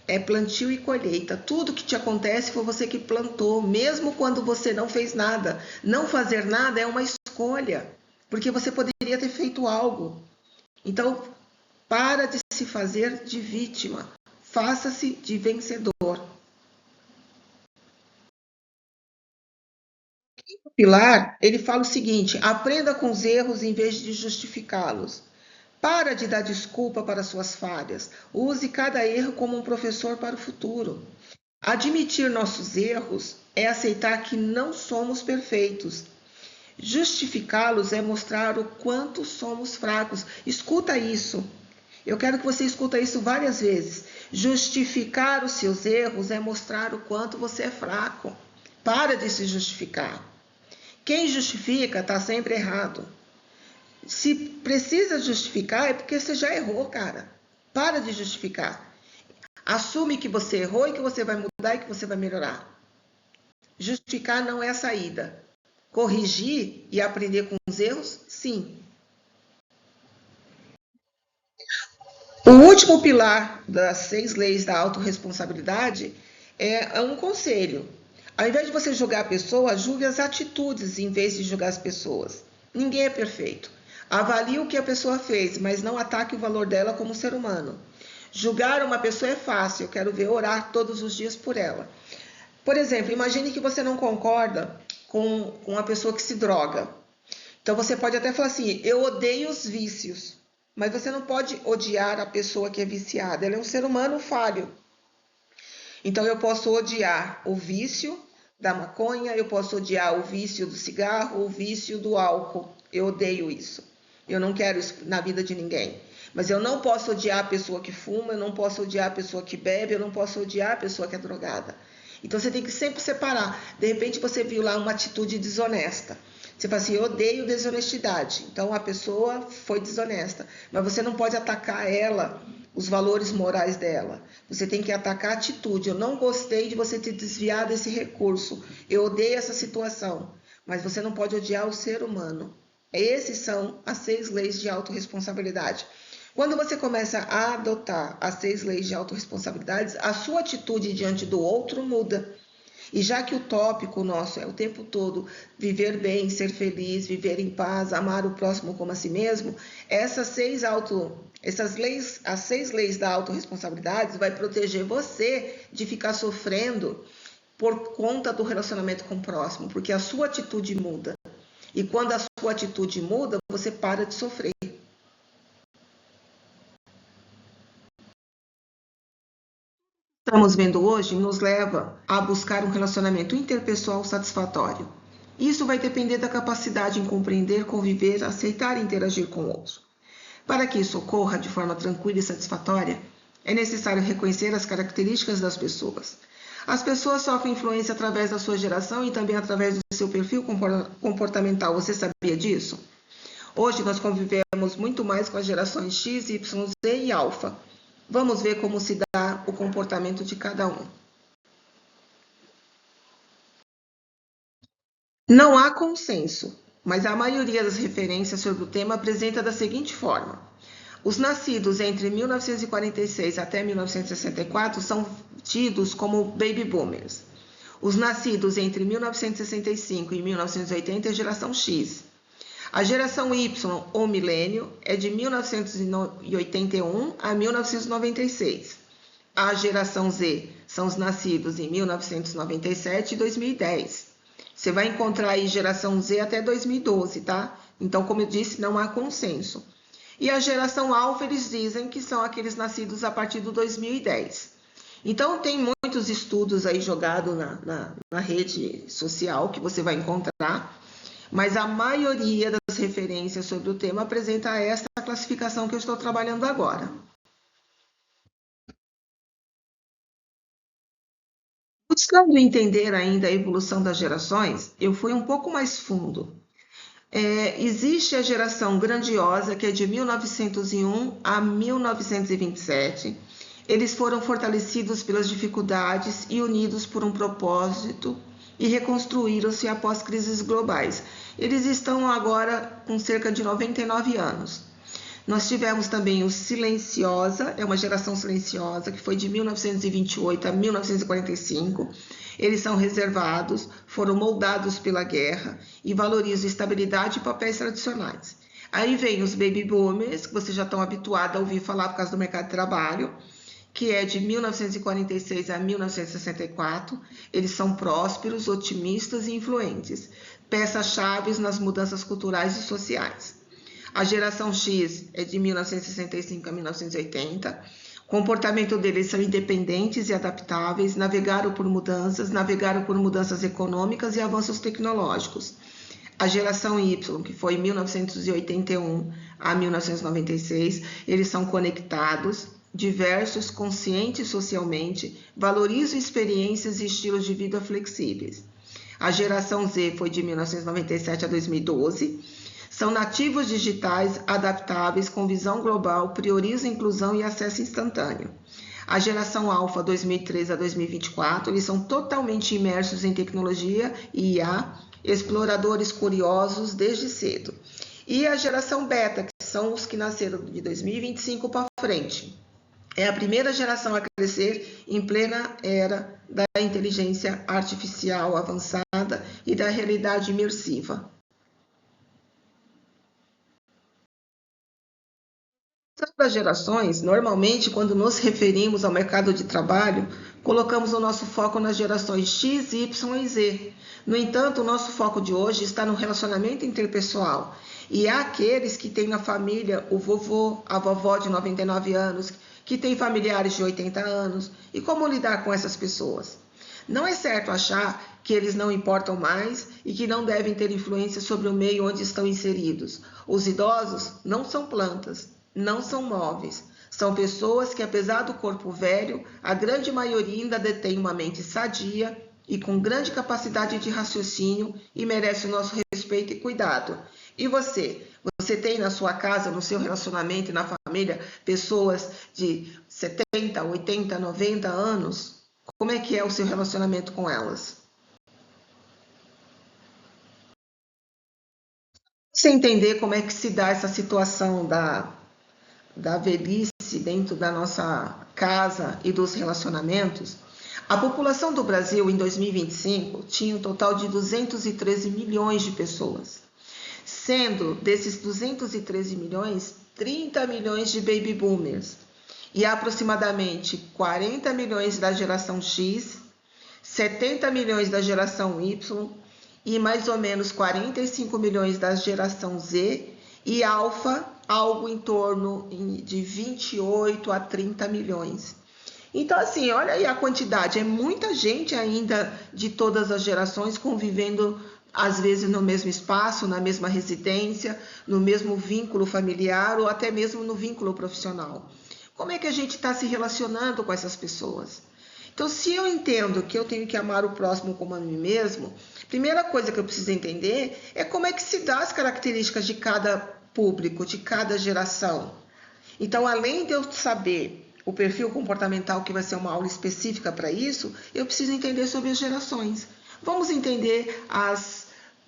É plantio e colheita. Tudo que te acontece foi você que plantou, mesmo quando você não fez nada. Não fazer nada é uma escolha, porque você poderia ter feito algo. Então, para de se fazer de vítima. Faça-se de vencedor. O Pilar, ele fala o seguinte: aprenda com os erros em vez de justificá-los. Para de dar desculpa para suas falhas. Use cada erro como um professor para o futuro. Admitir nossos erros é aceitar que não somos perfeitos. Justificá-los é mostrar o quanto somos fracos. Escuta isso. Eu quero que você escuta isso várias vezes. Justificar os seus erros é mostrar o quanto você é fraco. Para de se justificar. Quem justifica está sempre errado. Se precisa justificar é porque você já errou, cara. Para de justificar. Assume que você errou e que você vai mudar e que você vai melhorar. Justificar não é a saída. Corrigir e aprender com os erros, sim. O último pilar das 6 leis da autorresponsabilidade é um conselho. Ao invés de você julgar a pessoa, julgue as atitudes em vez de julgar as pessoas. Ninguém é perfeito. Avalie o que a pessoa fez, mas não ataque o valor dela como ser humano. Julgar uma pessoa é fácil, eu quero ver orar todos os dias por ela. Por exemplo, imagine que você não concorda com uma pessoa que se droga. Então você pode até falar assim: eu odeio os vícios. Mas você não pode odiar a pessoa que é viciada. Ela é um ser humano falho. Então eu posso odiar o vício da maconha, eu posso odiar o vício do cigarro, o vício do álcool. Eu odeio isso. Eu não quero isso na vida de ninguém. Mas eu não posso odiar a pessoa que fuma, eu não posso odiar a pessoa que bebe, eu não posso odiar a pessoa que é drogada. Então você tem que sempre separar. De repente você viu lá uma atitude desonesta. Você fala assim: eu odeio desonestidade. Então a pessoa foi desonesta. Mas você não pode atacar ela, os valores morais dela. Você tem que atacar a atitude. Eu não gostei de você ter desviado esse recurso. Eu odeio essa situação. Mas você não pode odiar o ser humano. Essas são as 6 leis de autorresponsabilidade. Quando você começa a adotar as 6 leis de autorresponsabilidade, a sua atitude diante do outro muda. E já que o tópico nosso é o tempo todo viver bem, ser feliz, viver em paz, amar o próximo como a si mesmo, as 6 leis da autorresponsabilidade vai proteger você de ficar sofrendo por conta do relacionamento com o próximo, porque a sua atitude muda. E quando a sua atitude muda, você para de sofrer. Estamos vendo hoje nos leva a buscar um relacionamento interpessoal satisfatório. Isso vai depender da capacidade em compreender, conviver, aceitar e interagir com o outro. Para que isso ocorra de forma tranquila e satisfatória, é necessário reconhecer as características das pessoas. As pessoas sofrem influência através da sua geração e também através do seu perfil comportamental. Você sabia disso? Hoje nós convivemos muito mais com as gerações X, Y, Z e Alfa. Vamos ver como se dá o comportamento de cada um. Não há consenso, mas a maioria das referências sobre o tema apresenta da seguinte forma: os nascidos entre 1946 até 1964 são tidos como baby boomers. Os nascidos entre 1965 e 1980 é geração X. A geração Y, ou milênio, é de 1981 a 1996. A geração Z são os nascidos em 1997 e 2010. Você vai encontrar aí geração Z até 2012, tá? Então, como eu disse, não há consenso. E a geração alfa, eles dizem que são aqueles nascidos a partir do 2010. Então, tem muitos estudos aí jogados na rede social que você vai encontrar, mas a maioria das referências sobre o tema apresenta esta classificação que eu estou trabalhando agora. Buscando entender ainda a evolução das gerações, eu fui um pouco mais fundo. Existe a geração grandiosa, que é de 1901 a 1927. Eles foram fortalecidos pelas dificuldades e unidos por um propósito e reconstruíram-se após crises globais. Eles estão agora com cerca de 99 anos. Nós tivemos também o Silenciosa, é uma geração silenciosa, que foi de 1928 a 1945. Eles são reservados, foram moldados pela guerra e valorizam estabilidade e papéis tradicionais. Aí vem os baby boomers, que vocês já estão habituados a ouvir falar por causa do mercado de trabalho, que é de 1946 a 1964. Eles são prósperos, otimistas e influentes, peças-chave nas mudanças culturais e sociais. A geração X é de 1965 a 1980. O comportamento deles são independentes e adaptáveis, navegaram por mudanças econômicas e avanços tecnológicos. A geração Y, que foi 1981 a 1996, eles são conectados, diversos, conscientes socialmente, valorizam experiências e estilos de vida flexíveis. A geração Z foi de 1997 a 2012. São nativos digitais, adaptáveis, com visão global, priorizam inclusão e acesso instantâneo. A geração Alpha 2003 a 2024, eles são totalmente imersos em tecnologia e IA, exploradores curiosos desde cedo. E a geração Beta, que são os que nasceram de 2025 para frente. É a primeira geração a crescer em plena era da inteligência artificial avançada e da realidade imersiva. Das gerações, normalmente, quando nos referimos ao mercado de trabalho, colocamos o nosso foco nas gerações X, Y e Z. No entanto, o nosso foco de hoje está no relacionamento interpessoal. E há aqueles que têm na família o vovô, a vovó de 99 anos, que têm familiares de 80 anos. E como lidar com essas pessoas? Não é certo achar que eles não importam mais e que não devem ter influência sobre o meio onde estão inseridos. Os idosos não são plantas, não são móveis. São pessoas que, apesar do corpo velho, a grande maioria ainda detém uma mente sadia e com grande capacidade de raciocínio e merece o nosso respeito e cuidado. E você? Você tem na sua casa, no seu relacionamento e na família, pessoas de 70, 80, 90 anos? Como é que é o seu relacionamento com elas? Você entender como é que se dá essa situação da velhice dentro da nossa casa e dos relacionamentos, a população do Brasil em 2025 tinha um total de 213 milhões de pessoas, sendo desses 213 milhões, 30 milhões de baby boomers e aproximadamente 40 milhões da geração X, 70 milhões da geração Y e mais ou menos 45 milhões da geração Z e alfa, algo em torno de 28 a 30 milhões. Então, assim, olha aí a quantidade, é muita gente ainda de todas as gerações convivendo, às vezes, no mesmo espaço, na mesma residência, no mesmo vínculo familiar ou até mesmo no vínculo profissional. Como é que a gente está se relacionando com essas pessoas? Então, se eu entendo que eu tenho que amar o próximo como a mim mesmo, a primeira coisa que eu preciso entender é como é que se dá as características de cada público, de cada geração. Então, além de eu saber o perfil comportamental, que vai ser uma aula específica para isso, eu preciso entender sobre as gerações. Vamos entender as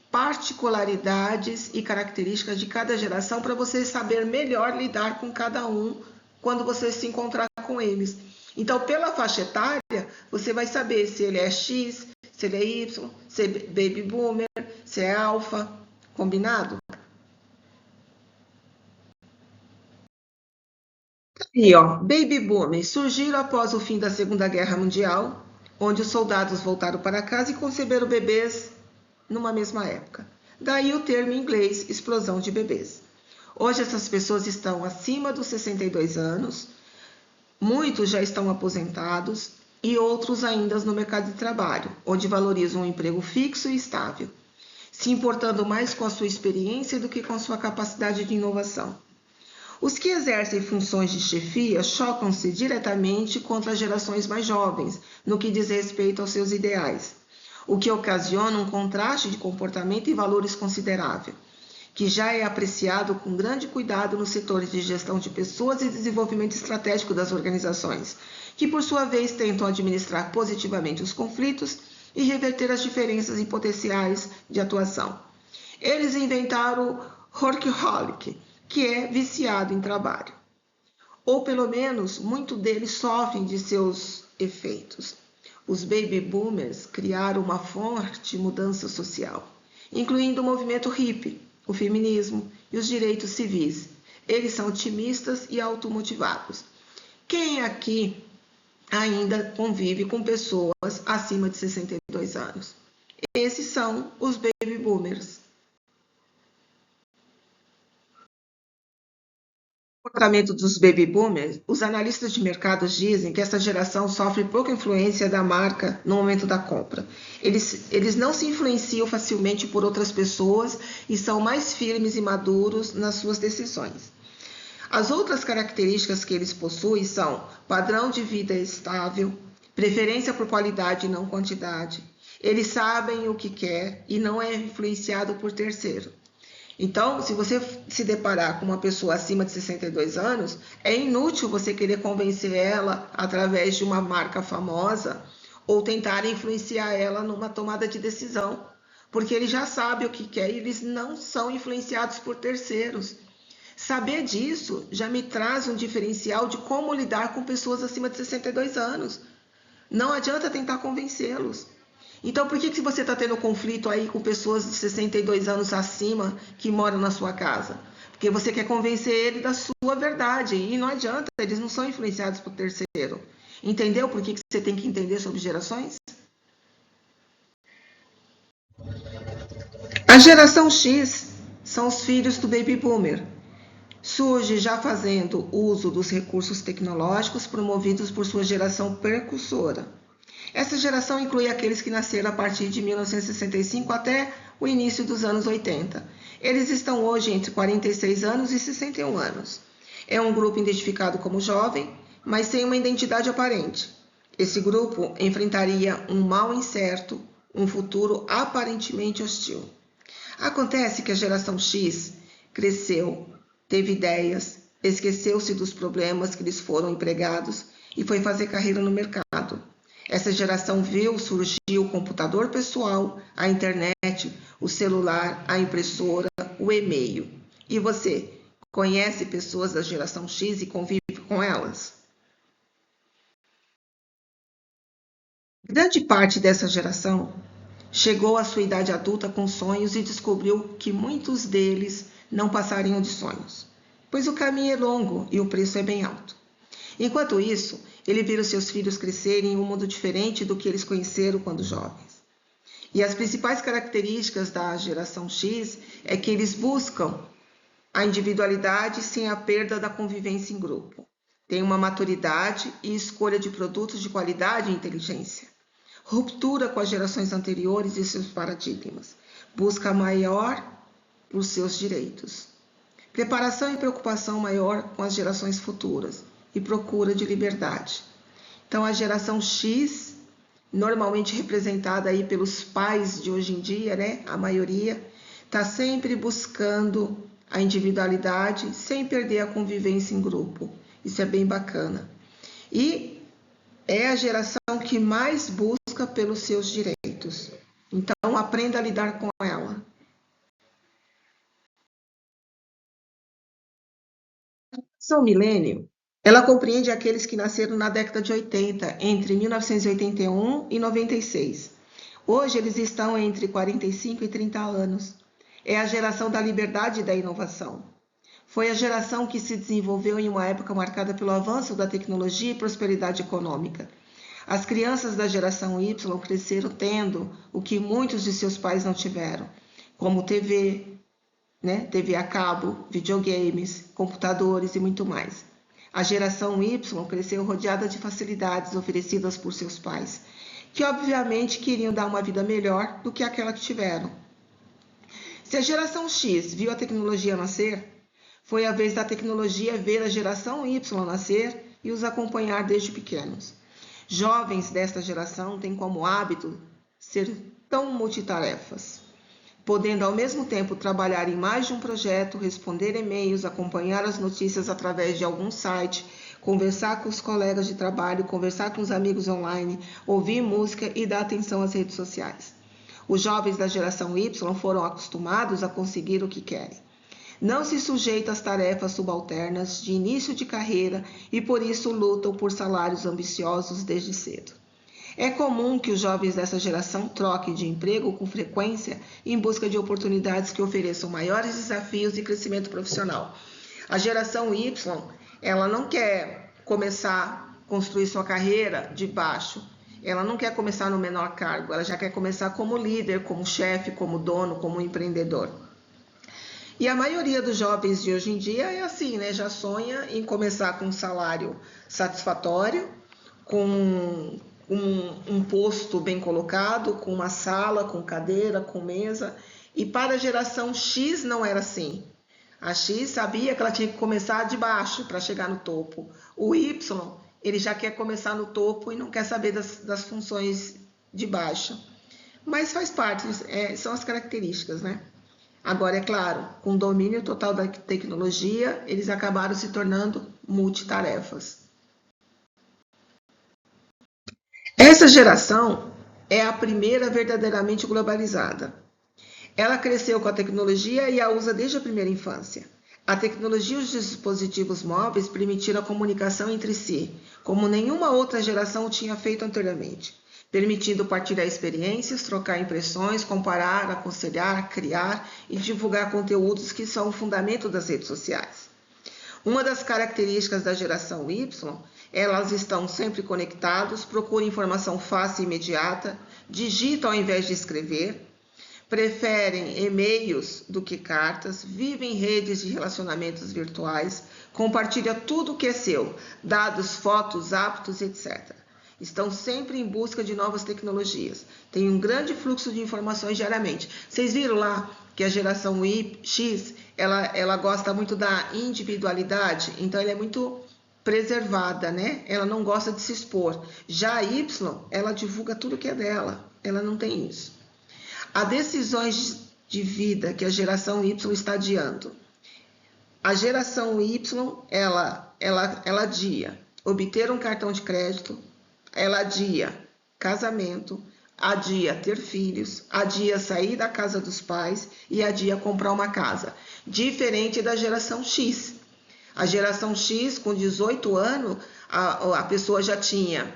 particularidades e características de cada geração para você saber melhor lidar com cada um quando você se encontrar com eles. Então, pela faixa etária, você vai saber se ele é X, se ele é Y, se é baby boomer, se é alfa, combinado? E ó, baby boomers surgiram após o fim da Segunda Guerra Mundial, onde os soldados voltaram para casa e conceberam bebês numa mesma época. Daí o termo em inglês, explosão de bebês. Hoje essas pessoas estão acima dos 62 anos, muitos já estão aposentados e outros ainda no mercado de trabalho, onde valorizam um emprego fixo e estável, se importando mais com a sua experiência do que com sua capacidade de inovação. Os que exercem funções de chefia chocam-se diretamente contra as gerações mais jovens, no que diz respeito aos seus ideais, o que ocasiona um contraste de comportamento e valores considerável, que já é apreciado com grande cuidado nos setores de gestão de pessoas e desenvolvimento estratégico das organizações, que por sua vez tentam administrar positivamente os conflitos e reverter as diferenças em potenciais de atuação. Eles inventaram o workaholic, que é viciado em trabalho. Ou pelo menos, muitos deles sofrem de seus efeitos. Os baby boomers criaram uma forte mudança social, incluindo o movimento hippie, o feminismo e os direitos civis. Eles são otimistas e automotivados. Quem aqui ainda convive com pessoas acima de 62 anos? Esses são os baby boomers. Comportamento dos baby boomers, os analistas de mercados dizem que essa geração sofre pouca influência da marca no momento da compra. Eles não se influenciam facilmente por outras pessoas e são mais firmes e maduros nas suas decisões. As outras características que eles possuem são padrão de vida estável, preferência por qualidade e não quantidade. Eles sabem o que quer e não é influenciado por terceiro. Então, se você se deparar com uma pessoa acima de 62 anos, é inútil você querer convencer ela através de uma marca famosa ou tentar influenciar ela numa tomada de decisão, porque ele já sabe o que quer e eles não são influenciados por terceiros. Saber disso já me traz um diferencial de como lidar com pessoas acima de 62 anos. Não adianta tentar convencê-los. Então, por que você está tendo conflito aí com pessoas de 62 anos acima que moram na sua casa? Porque você quer convencer ele da sua verdade e não adianta, eles não são influenciados por terceiro. Entendeu por que você tem que entender sobre gerações? A geração X são os filhos do baby boomer. Surge já fazendo uso dos recursos tecnológicos promovidos por sua geração precursora. Essa geração inclui aqueles que nasceram a partir de 1965 até o início dos anos 80. Eles estão hoje entre 46 anos e 61 anos. É um grupo identificado como jovem, mas sem uma identidade aparente. Esse grupo enfrentaria um mal incerto, um futuro aparentemente hostil. Acontece que a geração X cresceu, teve ideias, esqueceu-se dos problemas que lhes foram empregados e foi fazer carreira no mercado. Essa geração viu surgir o computador pessoal, a internet, o celular, a impressora, o e-mail. E você, conhece pessoas da geração X e convive com elas? Grande parte dessa geração chegou à sua idade adulta com sonhos e descobriu que muitos deles não passariam de sonhos, pois o caminho é longo e o preço é bem alto. Enquanto isso, ele vira os seus filhos crescerem em um mundo diferente do que eles conheceram quando jovens. E as principais características da geração X é que eles buscam a individualidade sem a perda da convivência em grupo. Tem uma maturidade e escolha de produtos de qualidade e inteligência. Ruptura com as gerações anteriores e seus paradigmas. Busca maior por seus direitos. Preparação e preocupação maior com as gerações futuras e procura de liberdade. Então, a geração X, normalmente representada aí pelos pais de hoje em dia, né? A maioria, está sempre buscando a individualidade sem perder a convivência em grupo. Isso é bem bacana. E é a geração que mais busca pelos seus direitos. Então, aprenda a lidar com ela. A geração milênio, ela compreende aqueles que nasceram na década de 80, entre 1981 e 96. Hoje eles estão entre 45 e 30 anos. É a geração da liberdade e da inovação. Foi a geração que se desenvolveu em uma época marcada pelo avanço da tecnologia e prosperidade econômica. As crianças da geração Y cresceram tendo o que muitos de seus pais não tiveram, como TV, né? TV a cabo, videogames, computadores e muito mais. A geração Y cresceu rodeada de facilidades oferecidas por seus pais, que obviamente queriam dar uma vida melhor do que aquela que tiveram. Se a geração X viu a tecnologia nascer, foi a vez da tecnologia ver a geração Y nascer e os acompanhar desde pequenos. Jovens desta geração têm como hábito ser tão multitarefas, podendo ao mesmo tempo trabalhar em mais de um projeto, responder e-mails, acompanhar as notícias através de algum site, conversar com os colegas de trabalho, conversar com os amigos online, ouvir música e dar atenção às redes sociais. Os jovens da geração Y foram acostumados a conseguir o que querem. Não se sujeitam às tarefas subalternas de início de carreira e por isso lutam por salários ambiciosos desde cedo. É comum que os jovens dessa geração troquem de emprego com frequência em busca de oportunidades que ofereçam maiores desafios e crescimento profissional. A geração Y, ela não quer começar a construir sua carreira de baixo, ela não quer começar no menor cargo, ela já quer começar como líder, como chefe, como dono, como empreendedor. E a maioria dos jovens de hoje em dia é assim, né? Já sonha em começar com um salário satisfatório, com um posto bem colocado, com uma sala, com cadeira, com mesa. E para a geração X não era assim. A X sabia que ela tinha que começar de baixo para chegar no topo. O Y, ele já quer começar no topo e não quer saber das funções de baixo. Mas faz parte, são as características, né? Agora, é claro, com domínio total da tecnologia, eles acabaram se tornando multitarefas. Essa geração é a primeira verdadeiramente globalizada. Ela cresceu com a tecnologia e a usa desde a primeira infância. A tecnologia e os dispositivos móveis permitiram a comunicação entre si, como nenhuma outra geração o tinha feito anteriormente, permitindo partilhar experiências, trocar impressões, comparar, aconselhar, criar e divulgar conteúdos que são o fundamento das redes sociais. Uma das características da geração Y, elas estão sempre conectados, procuram informação fácil e imediata, digitam ao invés de escrever, preferem e-mails do que cartas, vivem em redes de relacionamentos virtuais, compartilham tudo o que é seu, dados, fotos, hábitos, etc. Estão sempre em busca de novas tecnologias. Tem um grande fluxo de informações diariamente. Vocês viram lá que a geração X, ela gosta muito da individualidade, então ela é muito preservada, né? Ela não gosta de se expor. Já a Y, ela divulga tudo que é dela. Ela não tem isso. Há decisões de vida que a geração Y está adiando. A geração Y, ela adia obter um cartão de crédito, ela adia casamento, adia ter filhos, adia sair da casa dos pais e adia comprar uma casa. Diferente da geração X. A geração X, com 18 anos, a pessoa já tinha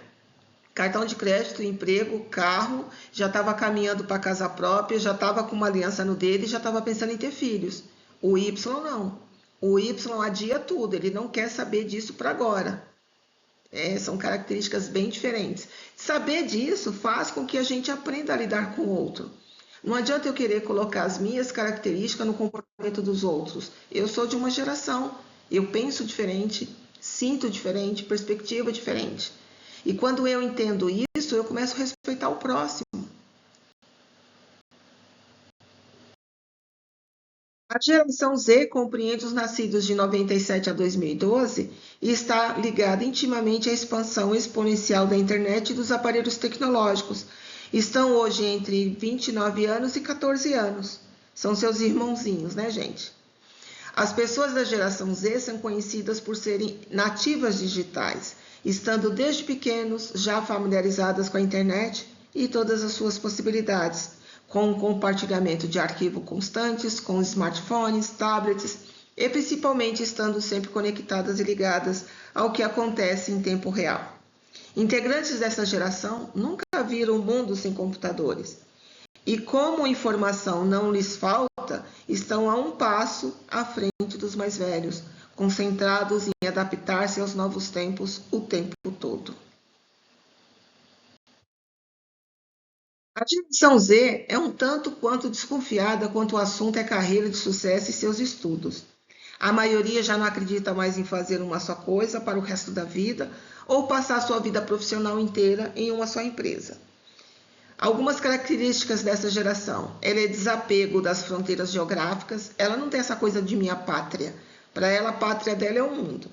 cartão de crédito, emprego, carro, já estava caminhando para casa própria, já estava com uma aliança no dedo e já estava pensando em ter filhos. O Y não. O Y adia tudo, ele não quer saber disso para agora. São características bem diferentes. Saber disso faz com que a gente aprenda a lidar com o outro. Não adianta eu querer colocar as minhas características no comportamento dos outros. Eu sou de uma geração, eu penso diferente, sinto diferente, perspectiva diferente. E quando eu entendo isso, eu começo a respeitar o próximo. A geração Z compreende os nascidos de 97 a 2012 e está ligada intimamente à expansão exponencial da internet e dos aparelhos tecnológicos. Estão hoje entre 29 anos e 14 anos. São seus irmãozinhos, né, gente? As pessoas da geração Z são conhecidas por serem nativas digitais, estando desde pequenos já familiarizadas com a internet e todas as suas possibilidades, com o compartilhamento de arquivos constantes, com smartphones, tablets e principalmente estando sempre conectadas e ligadas ao que acontece em tempo real. Integrantes dessa geração nunca viram um mundo sem computadores. E como informação não lhes falta, estão a um passo à frente dos mais velhos, concentrados em adaptar-se aos novos tempos o tempo todo. A geração Z é um tanto quanto desconfiada quanto o assunto é carreira de sucesso e seus estudos. A maioria já não acredita mais em fazer uma só coisa para o resto da vida ou passar sua vida profissional inteira em uma só empresa. Algumas características dessa geração: ela é desapego das fronteiras geográficas, ela não tem essa coisa de minha pátria. Para ela, a pátria dela é o mundo.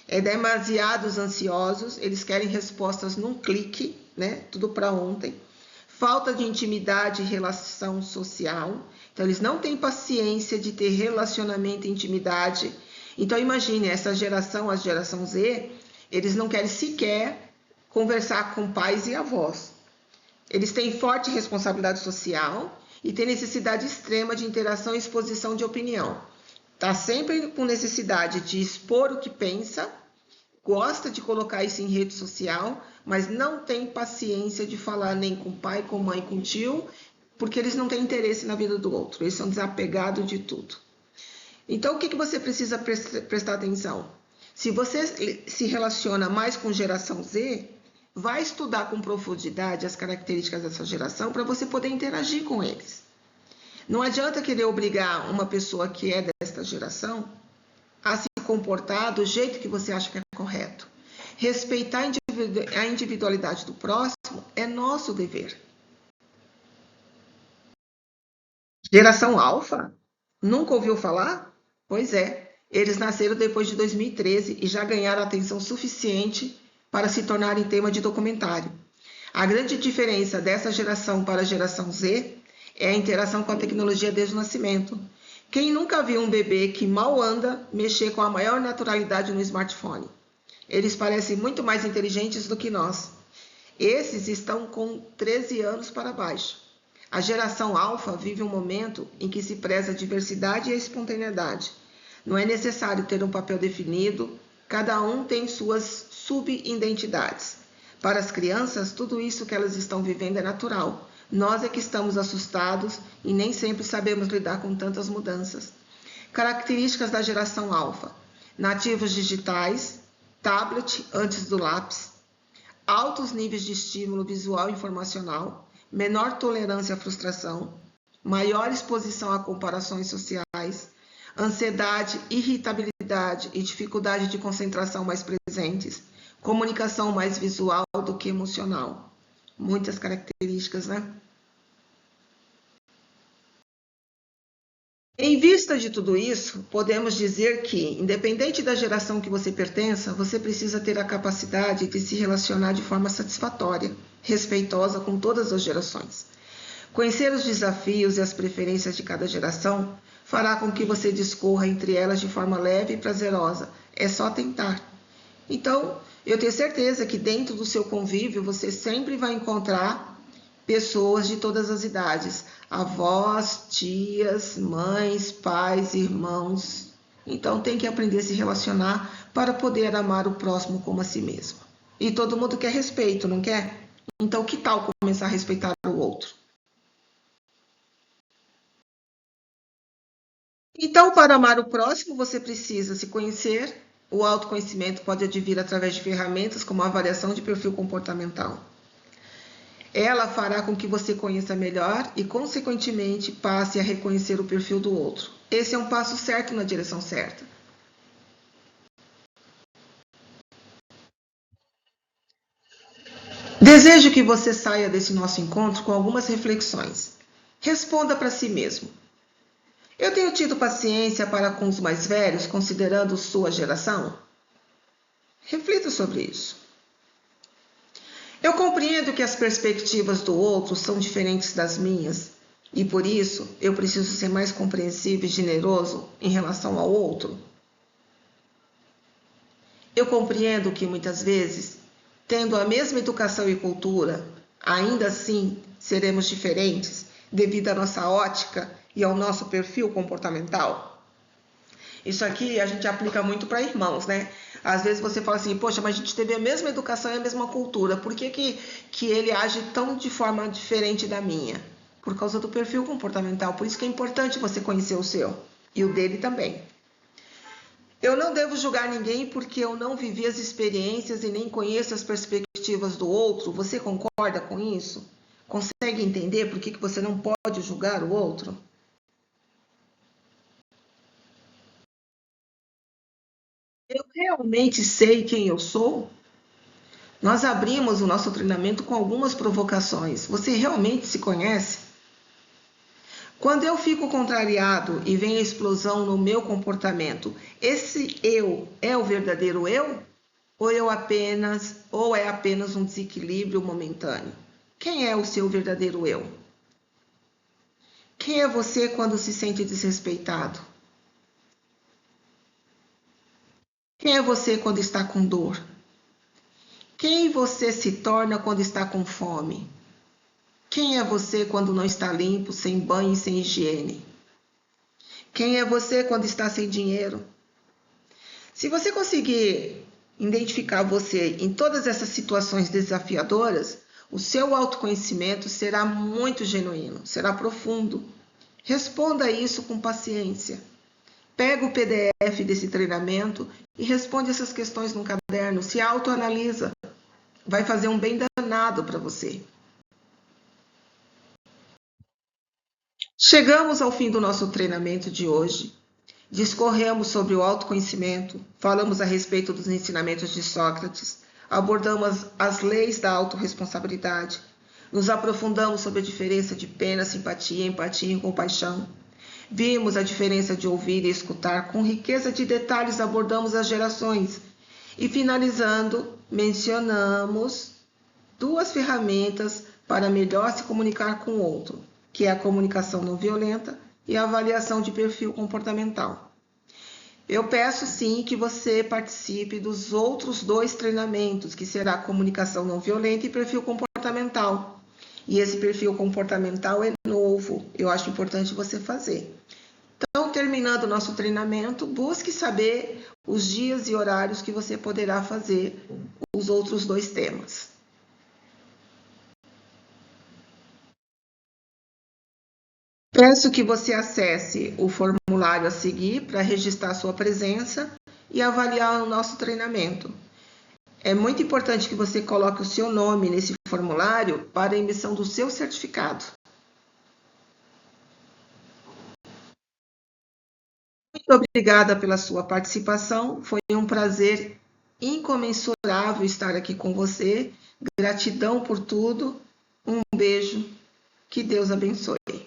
É demasiados ansiosos, eles querem respostas num clique, né? Tudo para ontem. Falta de intimidade e relação social. Então, eles não têm paciência de ter relacionamento e intimidade. Então, imagine, essa geração, a geração Z, eles não querem sequer conversar com pais e avós. Eles têm forte responsabilidade social e têm necessidade extrema de interação e exposição de opinião. Está sempre com necessidade de expor o que pensa, gosta de colocar isso em rede social, mas não tem paciência de falar nem com pai, com mãe, com tio, porque eles não têm interesse na vida do outro, eles são desapegados de tudo. Então, o que você precisa prestar atenção? Se você se relaciona mais com geração Z, vai estudar com profundidade as características dessa geração para você poder interagir com eles. Não adianta querer obrigar uma pessoa que é desta geração a se comportar do jeito que você acha que é correto. Respeitar a individualidade do próximo é nosso dever. Geração Alfa? Nunca ouviu falar? Pois é, eles nasceram depois de 2013 e já ganharam atenção suficiente para se tornarem tema de documentário. A grande diferença dessa geração para a geração Z é a interação com a tecnologia desde o nascimento. Quem nunca viu um bebê que mal anda mexer com a maior naturalidade no smartphone? Eles parecem muito mais inteligentes do que nós. Esses estão com 13 anos para baixo. A geração alfa vive um momento em que se preza a diversidade e a espontaneidade. Não é necessário ter um papel definido, cada um tem suas subidentidades. Para as crianças, tudo isso que elas estão vivendo é natural. Nós é que estamos assustados e nem sempre sabemos lidar com tantas mudanças. Características da geração alfa: nativos digitais, tablet antes do lápis, altos níveis de estímulo visual e informacional, menor tolerância à frustração, maior exposição a comparações sociais, ansiedade, irritabilidade e dificuldade de concentração mais presentes, comunicação mais visual do que emocional. Muitas características, né? Em vista de tudo isso, podemos dizer que, independente da geração que você pertença, você precisa ter a capacidade de se relacionar de forma satisfatória, respeitosa com todas as gerações. Conhecer os desafios e as preferências de cada geração fará com que você discorra entre elas de forma leve e prazerosa. É só tentar. Então, eu tenho certeza que dentro do seu convívio você sempre vai encontrar pessoas de todas as idades, avós, tias, mães, pais, irmãos. Então tem que aprender a se relacionar para poder amar o próximo como a si mesmo. E todo mundo quer respeito, não quer? Então que tal começar a respeitar o outro? Então, para amar o próximo, você precisa se conhecer. O autoconhecimento pode advir através de ferramentas como a avaliação de perfil comportamental. Ela fará com que você conheça melhor e, consequentemente, passe a reconhecer o perfil do outro. Esse é um passo certo na direção certa. Desejo que você saia desse nosso encontro com algumas reflexões. Responda para si mesmo: eu tenho tido paciência para com os mais velhos, considerando sua geração? Reflita sobre isso. Eu compreendo que as perspectivas do outro são diferentes das minhas e, por isso, eu preciso ser mais compreensivo e generoso em relação ao outro. Eu compreendo que, muitas vezes, tendo a mesma educação e cultura, ainda assim seremos diferentes devido à nossa ótica e ao nosso perfil comportamental. Isso aqui a gente aplica muito para irmãos, né? Às vezes você fala assim, poxa, mas a gente teve a mesma educação e a mesma cultura, por que ele age tão de forma diferente da minha? Por causa do perfil comportamental, por isso que é importante você conhecer o seu e o dele também. Eu não devo julgar ninguém porque eu não vivi as experiências e nem conheço as perspectivas do outro. Você concorda com isso? Consegue entender por que você não pode julgar o outro? Eu realmente sei quem eu sou? Nós abrimos o nosso treinamento com algumas provocações. Você realmente se conhece? Quando eu fico contrariado e vem a explosão no meu comportamento, esse eu é o verdadeiro eu? Ou é apenas um desequilíbrio momentâneo? Quem é o seu verdadeiro eu? Quem é você quando se sente desrespeitado? Quem é você quando está com dor? Quem você se torna quando está com fome? Quem é você quando não está limpo, sem banho e sem higiene? Quem é você quando está sem dinheiro? Se você conseguir identificar você em todas essas situações desafiadoras, o seu autoconhecimento será muito genuíno, será profundo. Responda isso com paciência. Pega o PDF desse treinamento e responde essas questões no caderno, se autoanalisa. Vai fazer um bem danado para você. Chegamos ao fim do nosso treinamento de hoje. Discorremos sobre o autoconhecimento, falamos a respeito dos ensinamentos de Sócrates, abordamos as leis da autorresponsabilidade, nos aprofundamos sobre a diferença de pena, simpatia, empatia e compaixão. Vimos a diferença de ouvir e escutar, com riqueza de detalhes abordamos as gerações. E finalizando, mencionamos duas ferramentas para melhor se comunicar com o outro, que é a comunicação não violenta e a avaliação de perfil comportamental. Eu peço sim que você participe dos outros dois treinamentos, que será comunicação não violenta e perfil comportamental. E esse perfil comportamental é novo, eu acho importante você fazer. Então, terminando o nosso treinamento, busque saber os dias e horários que você poderá fazer os outros dois temas. Peço que você acesse o formulário a seguir para registrar sua presença e avaliar o nosso treinamento. É muito importante que você coloque o seu nome nesse formulário para a emissão do seu certificado. Muito obrigada pela sua participação. Foi um prazer incomensurável estar aqui com você. Gratidão por tudo. Um beijo. Que Deus abençoe.